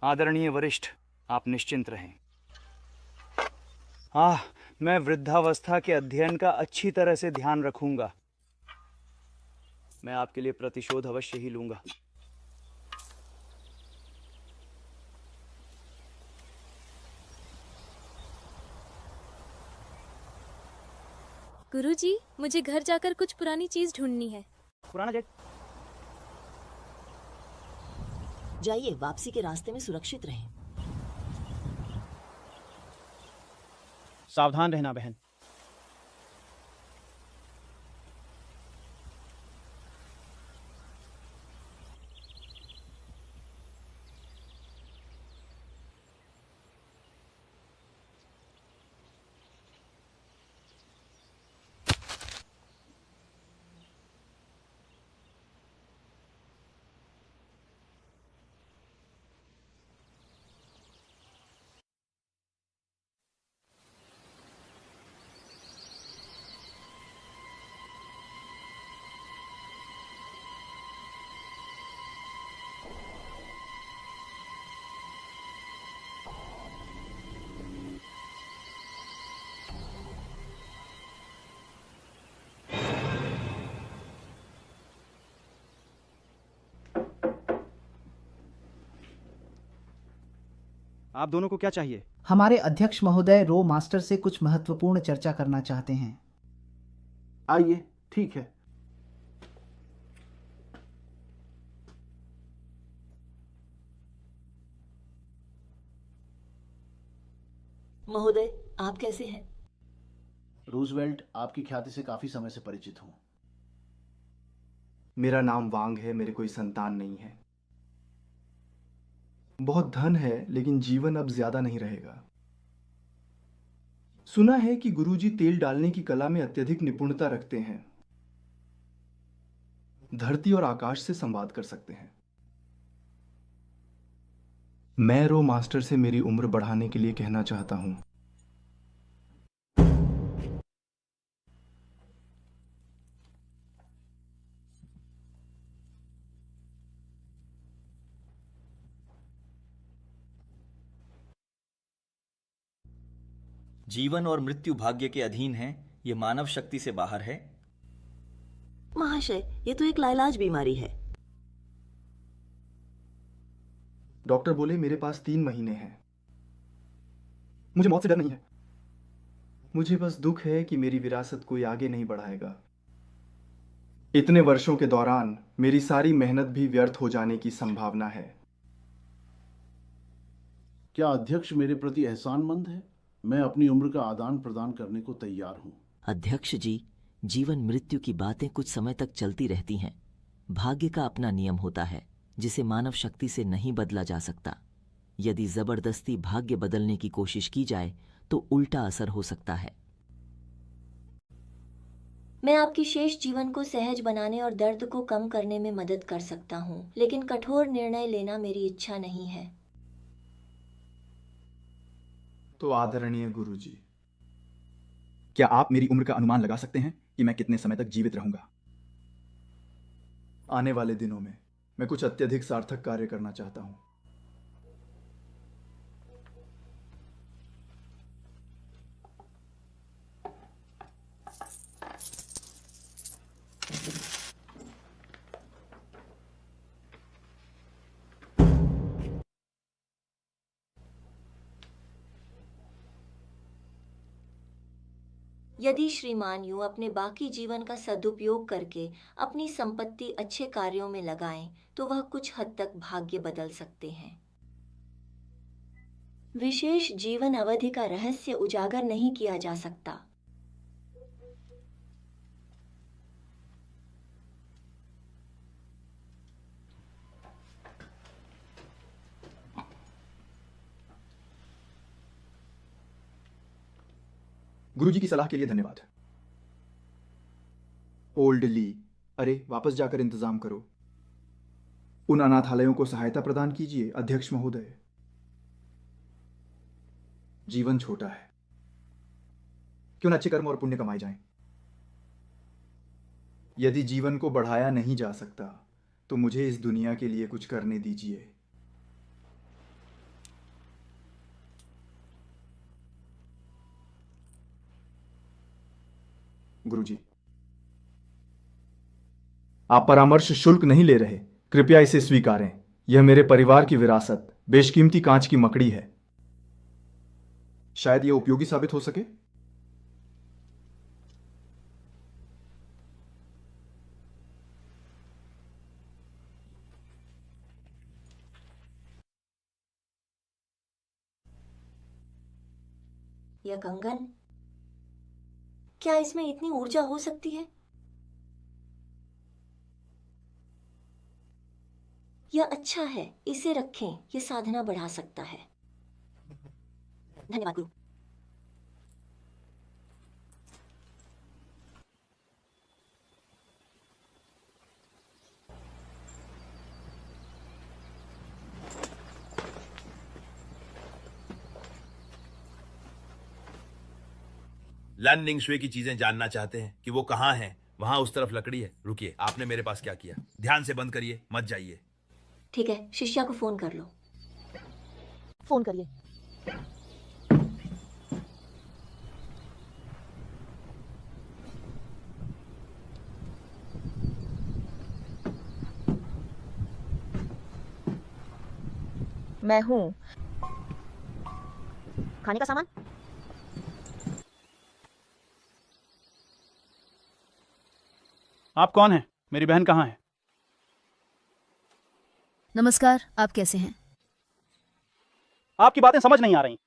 आदरणीय वरिष्ठ, आप निश्चिंत रहें। मैं वृद्धावस्था के अध्ययन का अच्छी तरह से ध्यान रखूंगा। मैं आपके लिए प्रतिशोध अवश्य ही लूंगा। गुरुजी, मुझे घर जाकर कुछ पुरानी चीज ढूंढनी है। पुराना जेट? जाइए, वापसी के रास्ते में सुरक्षित रहें। सावधान रहना बहन। आप दोनों को क्या चाहिए? हमारे अध्यक्ष महोदय रो मास्टर से कुछ महत्वपूर्ण चर्चा करना चाहते हैं। आइए, ठीक है। महोदय, आप कैसे हैं? रूजवेल्ट, आपकी ख्याति से काफी समय से परिचित हूं। मेरा नाम वांग है, मेरे कोई संतान नहीं है। बहुत धन है लेकिन जीवन अब ज्यादा नहीं रहेगा। सुना है कि गुरुजी तेल डालने की कला में अत्यधिक निपुणता रखते हैं। धरती और आकाश से संवाद कर सकते हैं। मैं रो मास्टर से मेरी उम्र बढ़ाने के लिए कहना चाहता हूं। जीवन और मृत्यु भाग्य के अधीन है, ये मानव शक्ति से बाहर है। महाशय, ये तो एक लाइलाज बीमारी है। डॉक्टर बोले मेरे पास 3 महीने हैं। मुझे मौत से डर नहीं है। मुझे बस दुख है कि मेरी विरासत कोई आगे नहीं बढ़ाएगा। इतने वर्षों के दौरान मेरी सारी मेहनत भी व्यर्थ हो जाने की संभावना है। क्या अध्यक्ष मेरे प्रति एहसानमंद है? मैं अपनी उम्र का आदान प्रदान करने को तैयार हूं। अध्यक्ष जी, जीवन मृत्यु की बातें कुछ समय तक चलती रहती हैं। भाग्य का अपना नियम होता है जिसे मानव शक्ति से नहीं बदला जा सकता। यदि जबरदस्ती भाग्य बदलने की कोशिश की जाए तो उल्टा असर हो सकता है। मैं आपकी शेष जीवन को सहज बनाने और दर्द को कम करने में मदद कर सकता हूँ, लेकिन कठोर निर्णय लेना मेरी इच्छा नहीं है। तो आदरणीय गुरुजी, क्या आप मेरी उम्र का अनुमान लगा सकते हैं कि मैं कितने समय तक जीवित रहूंगा? आने वाले दिनों में मैं कुछ अत्यधिक सार्थक कार्य करना चाहता हूं। यदि श्रीमान यूं अपने बाकी जीवन का सदुपयोग करके अपनी संपत्ति अच्छे कार्यों में लगाएं, तो वह कुछ हद तक भाग्य बदल सकते हैं। विशेष जीवन अवधि का रहस्य उजागर नहीं किया जा सकता। गुरुजी की सलाह के लिए धन्यवाद। ओल्ड ली, अरे वापस जाकर इंतजाम करो। उन अनाथालयों को सहायता प्रदान कीजिए अध्यक्ष महोदय। जीवन छोटा है, क्यों न अच्छे कर्म और पुण्य कमाए जाएं। यदि जीवन को बढ़ाया नहीं जा सकता तो मुझे इस दुनिया के लिए कुछ करने दीजिए। गुरुजी, आप परामर्श शुल्क नहीं ले रहे, कृपया इसे स्वीकारें। यह मेरे परिवार की विरासत, बेशकीमती कांच की मकड़ी है। शायद यह उपयोगी साबित हो सके। यह कंगन, क्या इसमें इतनी ऊर्जा हो सकती है? यह अच्छा है, इसे रखें, यह साधना बढ़ा सकता है। धन्यवाद गुरु। लर्निंग शुए की चीजें जानना चाहते हैं कि वो कहाँ हैं? वहां उस तरफ लकड़ी है। रुकिए, आपने मेरे पास क्या किया? ध्यान से बंद करिए, मत जाइए। ठीक है, शिष्या को फोन कर लो। फोन करिए। मैं हूं। खाने का सामान? आप कौन हैं? मेरी बहन कहाँ है? नमस्कार, आप कैसे हैं? आपकी बातें समझ नहीं आ रही।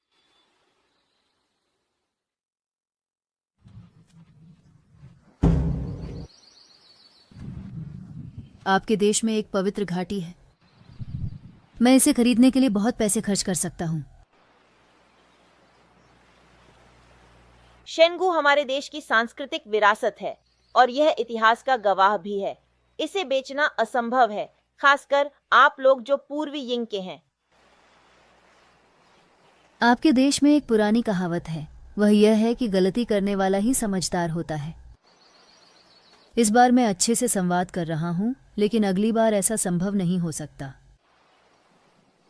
आपके देश में एक पवित्र घाटी है। मैं इसे खरीदने के लिए बहुत पैसे खर्च कर सकता हूँ। शेनगु हमारे देश की सांस्कृतिक विरासत है और यह इतिहास का गवाह भी है। इसे बेचना असंभव है, खासकर आप लोग जो पूर्वी यिंग के हैं। आपके देश में एक पुरानी कहावत है, वह यह है कि गलती करने वाला ही समझदार होता है। इस बार मैं अच्छे से संवाद कर रहा हूँ, लेकिन अगली बार ऐसा संभव नहीं हो सकता।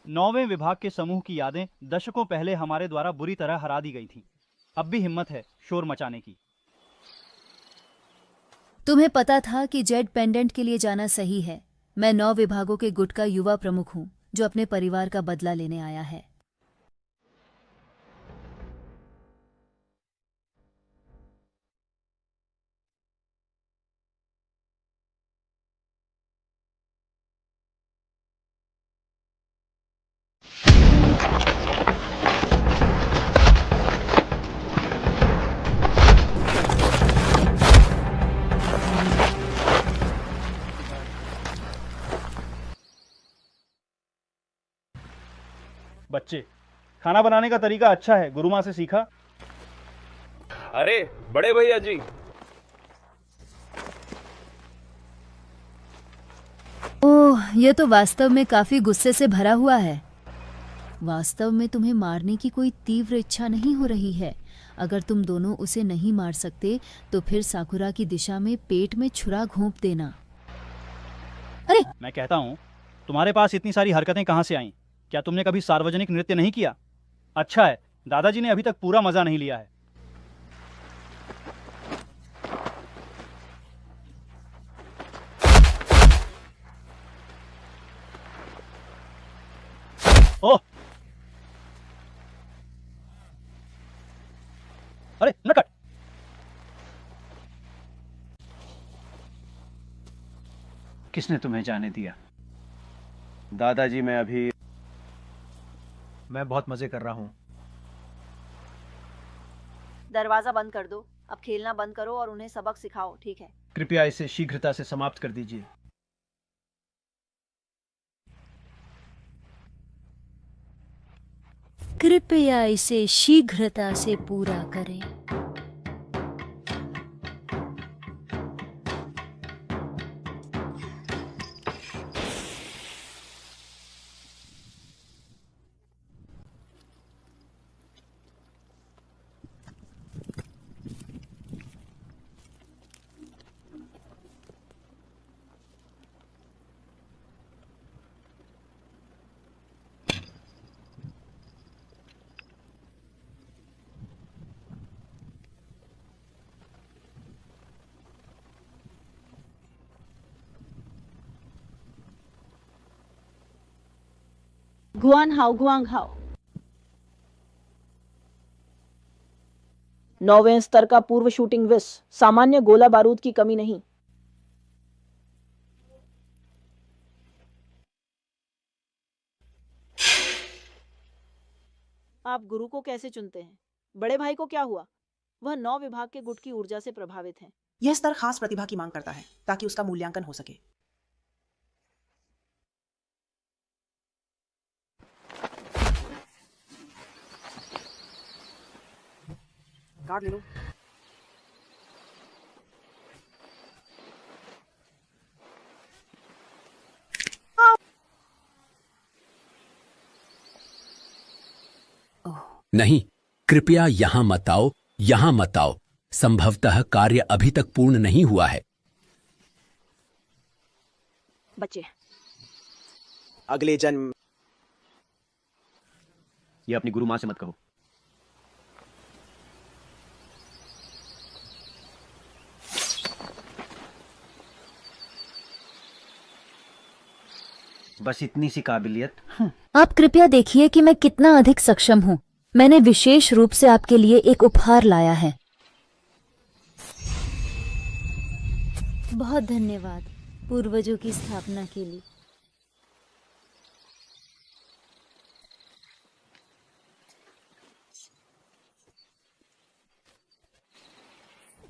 9वें विभाग के समूह की यादें दशकों पहले हमारे द्वारा बुरी तरह हरा दी गई थी। अब भी हिम्मत है शोर मचाने की। तुम्हें पता था कि जेड पेंडेंट के लिए जाना सही है। मैं 9 विभागों के गुट का युवा प्रमुख हूँ, जो अपने परिवार का बदला लेने आया है। बच्चे, खाना बनाने का तरीका अच्छा है, गुरुमा से सीखा? अरे बड़े भैया जी, ओह, यह तो वास्तव में काफी गुस्से से भरा हुआ है। वास्तव में तुम्हें मारने की कोई तीव्र इच्छा नहीं हो रही है। अगर तुम दोनों उसे नहीं मार सकते तो फिर साकुरा की दिशा में पेट में छुरा घोंप देना। अरे मैं कहता हूँ, तुम्हारे पास इतनी सारी हरकतें कहाँ से आईं? क्या तुमने कभी सार्वजनिक नृत्य नहीं किया? अच्छा है, दादाजी ने अभी तक पूरा मजा नहीं लिया है। ओह, अरे नकट! किसने तुम्हें जाने दिया? दादाजी, मैं बहुत मजे कर रहा हूँ। दरवाजा बंद कर दो। अब खेलना बंद करो और उन्हें सबक सिखाओ, ठीक है? कृपया इसे शीघ्रता से समाप्त कर दीजिए। कृपया इसे शीघ्रता से पूरा करें। गुआन हाओ गुआंग हाओ। 9वें स्तर का पूर्व शूटिंग विस, सामान्य गोला बारूद की कमी नहीं। आप गुरु को कैसे चुनते हैं? बड़े भाई को क्या हुआ? वह 9 विभाग के गुट की ऊर्जा से प्रभावित है। यह स्तर खास प्रतिभा की मांग करता है ताकि उसका मूल्यांकन हो सके। कार्ड ले लो। नहीं, कृपया यहाँ मत आओ, यहाँ मत आओ। संभवतः कार्य अभी तक पूर्ण नहीं हुआ है। बच्चे, अगले जन्म। ये अपनी गुरु माँ से मत कहो। बस इतनी सी काबिलियत। आप कृपया देखिए कि मैं कितना अधिक सक्षम हूँ। मैंने विशेष रूप से आपके लिए एक उपहार लाया है। बहुत धन्यवाद पूर्वजों की स्थापना के लिए।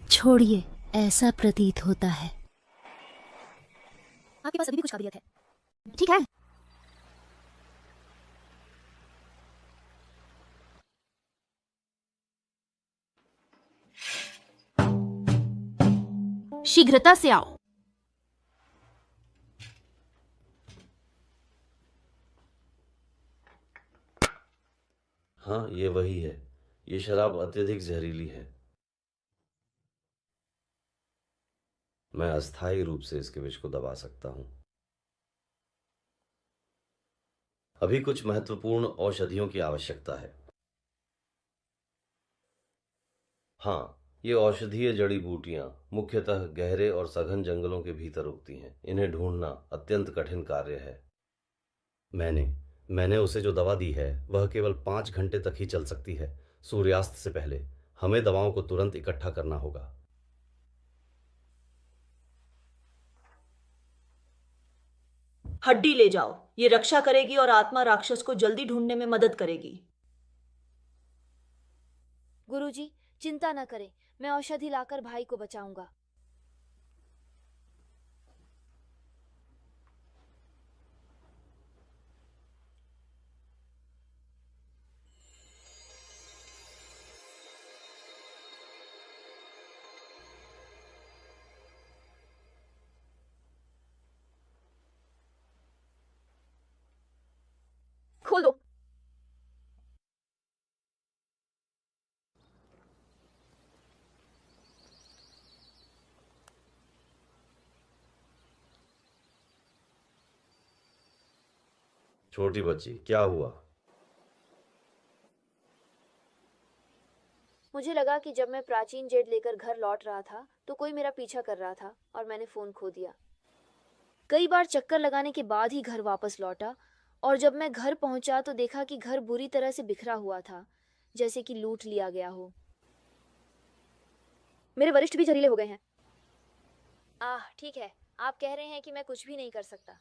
छोड़िए, ऐसा प्रतीत होता है। आपके पास अभी भी कुछ काबिलियत है, ठीक है? शीघ्रता से आओ। हाँ, ये वही है। ये शराब अत्यधिक जहरीली है। मैं अस्थायी रूप से इसके विष को दबा सकता हूं। अभी कुछ महत्वपूर्ण औषधियों की आवश्यकता है। हाँ, ये औषधीय जड़ी बूटियां मुख्यतः गहरे और सघन जंगलों के भीतर उगती हैं। इन्हें ढूंढना अत्यंत कठिन कार्य है। मैंने उसे जो दवा दी है वह केवल 5 घंटे तक ही चल सकती है। सूर्यास्त से पहले हमें दवाओं को तुरंत इकट्ठा करना होगा। हड्डी ले जाओ, ये रक्षा करेगी और आत्मा राक्षस को जल्दी ढूंढने में मदद करेगी। गुरुजी, चिंता न करें, मैं औषधि लाकर भाई को बचाऊंगा। खोलो। छोटी बच्ची, क्या हुआ? मुझे लगा कि जब मैं प्राचीन जेड लेकर घर लौट रहा था तो कोई मेरा पीछा कर रहा था और मैंने फोन खो दिया। कई बार चक्कर लगाने के बाद ही घर वापस लौटा और जब मैं घर पहुंचा तो देखा कि घर बुरी तरह से बिखरा हुआ था, जैसे कि लूट लिया गया हो। मेरे वरिष्ठ भी जहरीले हो गए हैं। ठीक है, आप कह रहे हैं कि मैं कुछ भी नहीं कर सकता।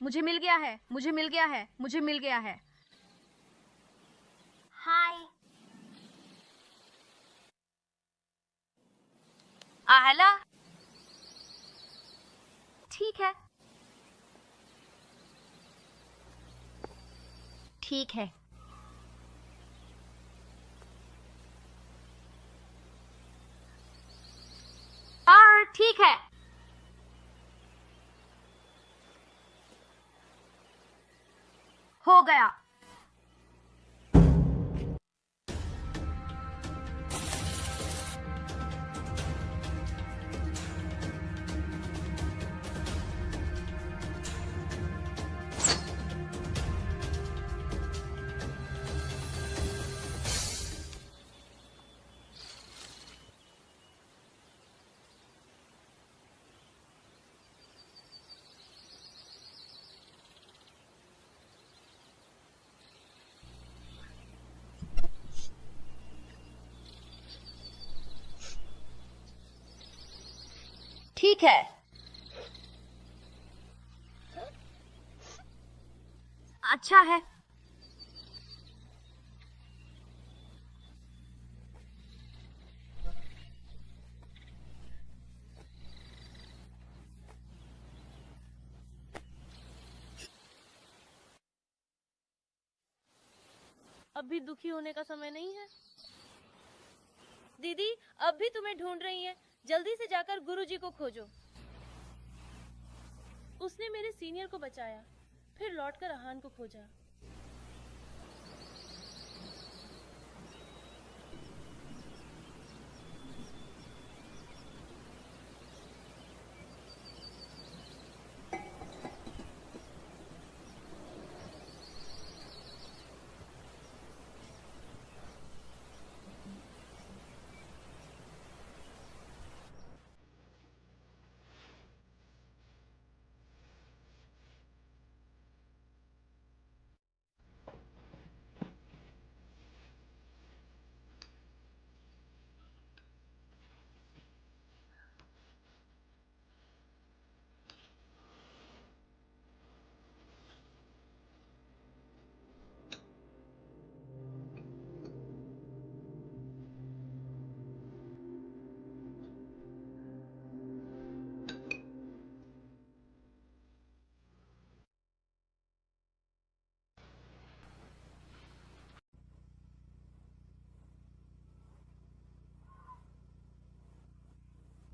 मुझे मिल गया है, मुझे मिल गया है, मुझे मिल गया है। हाय। आहला। ठीक है। ठीक है। ठीक है। हो गया। ठीक है। अच्छा है। अब भी दुखी होने का समय नहीं है। दीदी अब भी तुम्हें ढूंढ रही हैं। जल्दी से जाकर गुरुजी को खोजो। उसने मेरे सीनियर को बचाया, फिर लौटकर आहान को खोजा।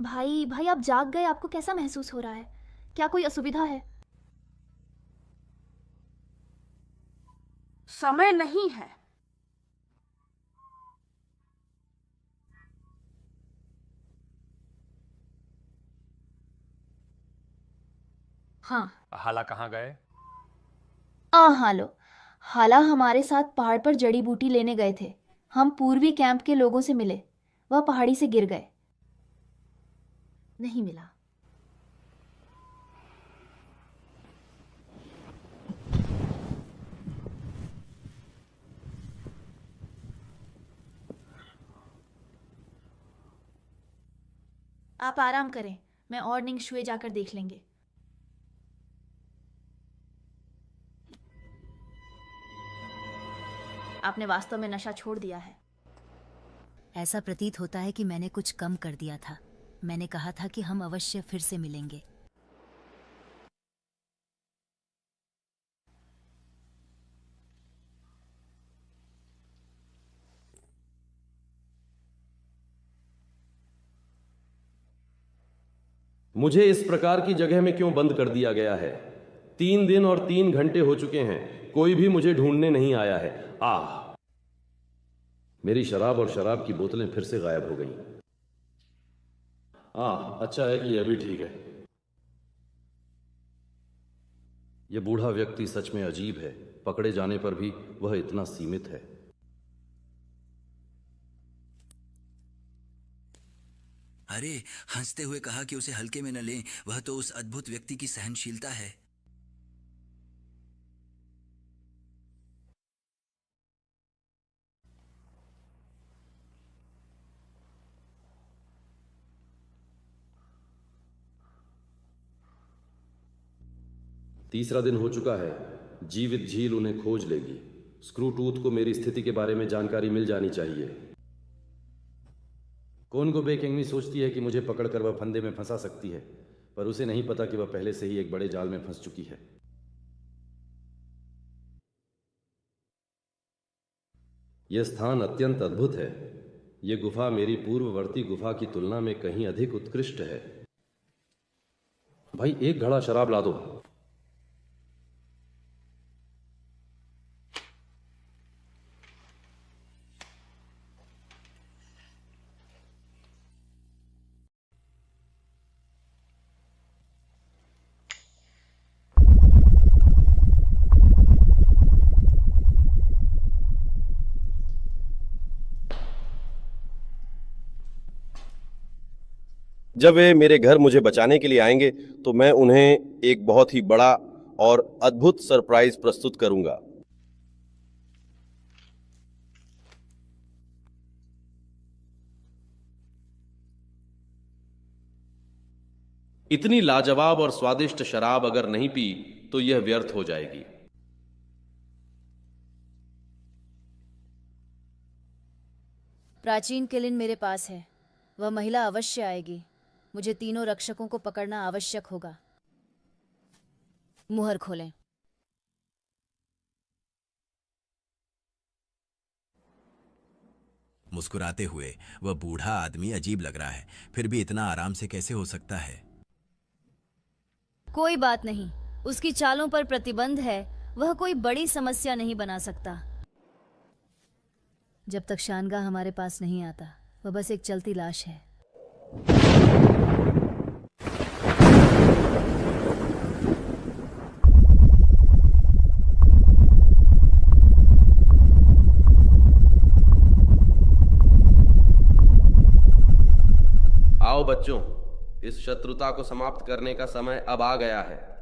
भाई भाई आप जाग गए। आपको कैसा महसूस हो रहा है? क्या कोई असुविधा है? समय नहीं है। हाँ। हाला कहाँ गए? हालो हाला हमारे साथ पहाड़ पर जड़ी बूटी लेने गए थे। हम पूर्वी कैंप के लोगों से मिले। वह पहाड़ी से गिर गए। नहीं मिला। आप आराम करें, मैं और निंग शुए जाकर देख लेंगे। आपने वास्तव में नशा छोड़ दिया है। ऐसा प्रतीत होता है कि मैंने कुछ कम कर दिया था। मैंने कहा था कि हम अवश्य फिर से मिलेंगे। मुझे इस प्रकार की जगह में क्यों बंद कर दिया गया है? 3 दिन और 3 घंटे हो चुके हैं, कोई भी मुझे ढूंढने नहीं आया है। आह, मेरी शराब और शराब की बोतलें फिर से गायब हो गईं। अच्छा है कि यह भी ठीक है। यह बूढ़ा व्यक्ति सच में अजीब है। पकड़े जाने पर भी वह इतना सीमित है। अरे, हंसते हुए कहा कि उसे हल्के में न लें, वह तो उस अद्भुत व्यक्ति की सहनशीलता है। तीसरा दिन हो चुका है। जीवित झील उन्हें खोज लेगी। स्क्रू टूथ को मेरी स्थिति के बारे में जानकारी मिल जानी चाहिए। कोनगो बे किंगनी सोचती है कि मुझे पकड़कर वह फंदे में फंसा सकती है, पर उसे नहीं पता कि वह पहले से ही एक बड़े जाल में फंस चुकी है। यह स्थान अत्यंत अद्भुत है। यह गुफा मेरी पूर्ववर्ती गुफा की तुलना में कहीं अधिक उत्कृष्ट है। भाई, एक घड़ा शराब ला दो। जब वे मेरे घर मुझे बचाने के लिए आएंगे तो मैं उन्हें एक बहुत ही बड़ा और अद्भुत सरप्राइज प्रस्तुत करूंगा। इतनी लाजवाब और स्वादिष्ट शराब अगर नहीं पी तो यह व्यर्थ हो जाएगी। प्राचीन किलिन मेरे पास है। वह महिला अवश्य आएगी। मुझे तीनों रक्षकों को पकड़ना आवश्यक होगा। मुहर खोलें। मुस्कुराते हुए वह बूढ़ा आदमी अजीब लग रहा है, फिर भी इतना आराम से कैसे हो सकता है? कोई बात नहीं, उसकी चालों पर प्रतिबंध है। वह कोई बड़ी समस्या नहीं बना सकता। जब तक शानगा हमारे पास नहीं आता, वह बस एक चलती लाश है। आओ बच्चों, इस शत्रुता को समाप्त करने का समय अब आ गया है।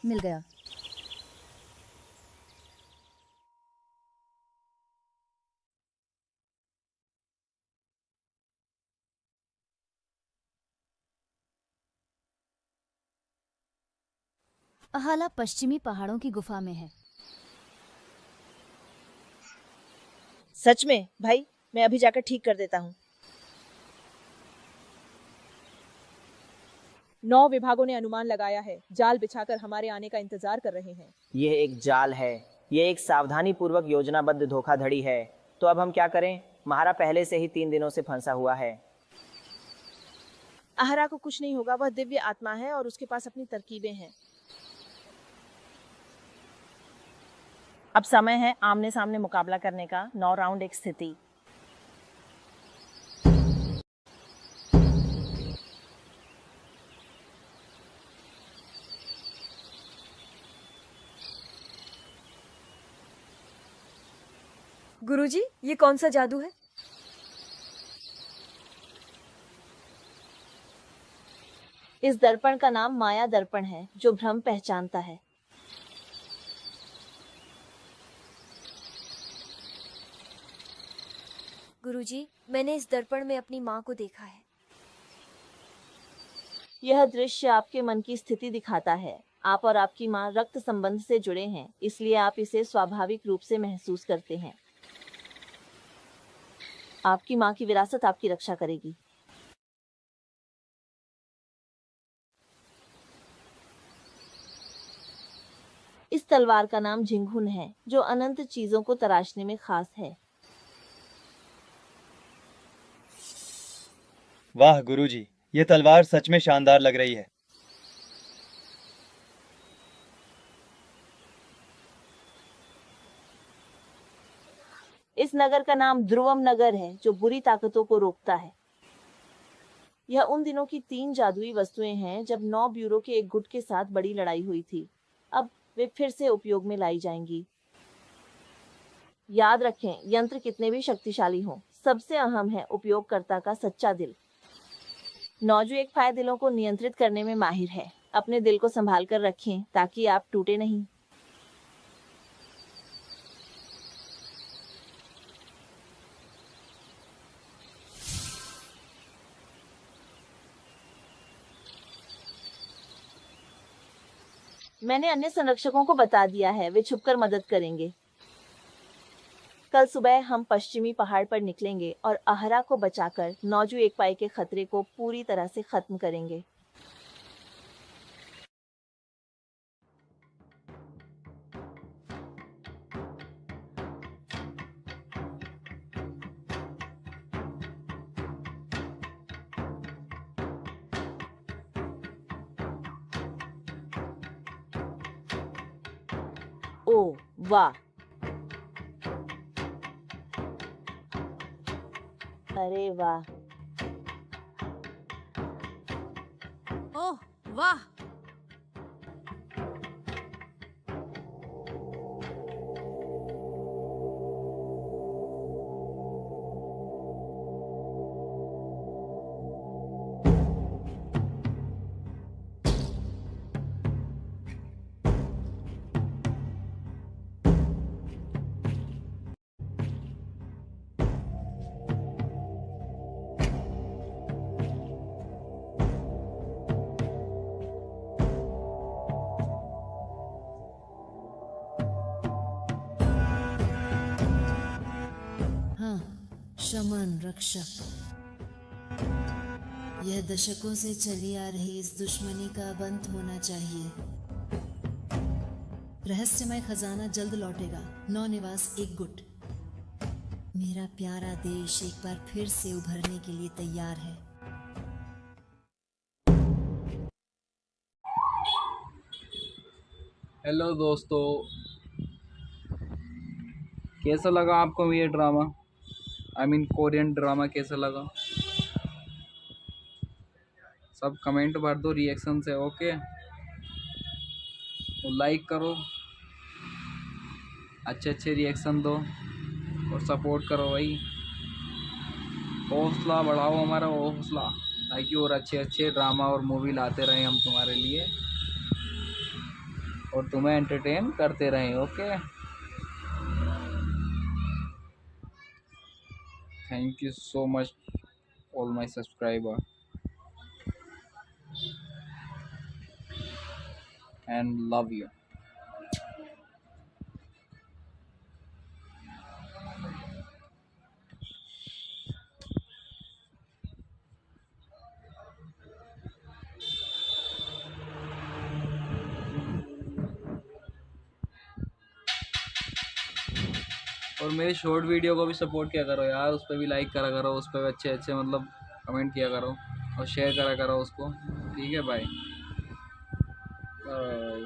मिल गया। अहाला पश्चिमी पहाड़ों की गुफा में है। सच में भाई, मैं अभी जाकर ठीक कर देता हूँ। 9 विभागों ने अनुमान लगाया है, जाल बिछाकर हमारे आने का इंतजार कर रहे हैं। यह एक जाल है। यह एक सावधानी पूर्वक योजनाबद्ध धोखाधड़ी है। तो अब हम क्या करें? महारा पहले से ही 3 दिनों से फंसा हुआ है। आहरा को कुछ नहीं होगा। वह दिव्य आत्मा है और उसके पास अपनी तरकीबें हैं। अब समय है आमने सामने मुकाबला करने का। 9 राउंड एक स्थिति। गुरुजी, ये कौन सा जादू है? इस दर्पण का नाम माया दर्पण है, जो भ्रम पहचानता है। गुरुजी, मैंने इस दर्पण में अपनी माँ को देखा है। यह दृश्य आपके मन की स्थिति दिखाता है। आप और आपकी माँ रक्त संबंध से जुड़े हैं, इसलिए आप इसे स्वाभाविक रूप से महसूस करते हैं। आपकी माँ की विरासत आपकी रक्षा करेगी। इस तलवार का नाम झिंगुन है, जो अनंत चीजों को तराशने में खास है। वाह गुरुजी, ये तलवार सच में शानदार लग रही है। इस नगर का नाम ध्रुवम नगर है, जो बुरी ताकतों को रोकता है। यह उन दिनों की 3 जादुई वस्तुएं हैं जब 9 ब्यूरो के एक गुट के साथ बड़ी लड़ाई हुई थी। अब वे फिर से उपयोग में लाई जाएंगी। याद रखें, यंत्र कितने भी शक्तिशाली हों, सबसे अहम है उपयोगकर्ता का सच्चा दिल। नौजू एक फाय दिलों को नियंत्रित करने में माहिर है। अपने दिल को संभाल कर रखें ताकि आप टूटे नहीं। मैंने अन्य संरक्षकों को बता दिया है, वे छुपकर मदद करेंगे। कल सुबह हम पश्चिमी पहाड़ पर निकलेंगे और अहरा को बचाकर नौजू एक पाई के खतरे को पूरी तरह से खत्म करेंगे। ओ वाह, अरे वाह, ओह वाह, हाँ, शमन रक्षक। यह दशकों से चली आ रही इस दुश्मनी का अब अंत होना चाहिए। रहस्यमय खजाना जल्द लौटेगा। नौ निवास एक गुट। मेरा प्यारा देश एक बार फिर से उभरने के लिए तैयार है। हेलो दोस्तों, कैसा लगा आपको ये drama? I mean Korean drama कैसा लगा? सब कमेंट भर दो रिएक्शन से, ओके? और लाइक करो, अच्छे अच्छे रिएक्शन दो और सपोर्ट करो भाई। हौसला बढ़ाओ हमारा हौसला, ताकि और अच्छे अच्छे ड्रामा और मूवी लाते रहें हम तुम्हारे लिए और तुम्हें एंटरटेन करते रहें, okay? Thank you so much all my subscriber and love you. और मेरी शॉर्ट वीडियो को भी सपोर्ट किया करो यार, उस पर भी लाइक करा करो, उस पर भी अच्छे अच्छे मतलब कमेंट किया करो और शेयर करा करो उसको, ठीक है भाई? बाय।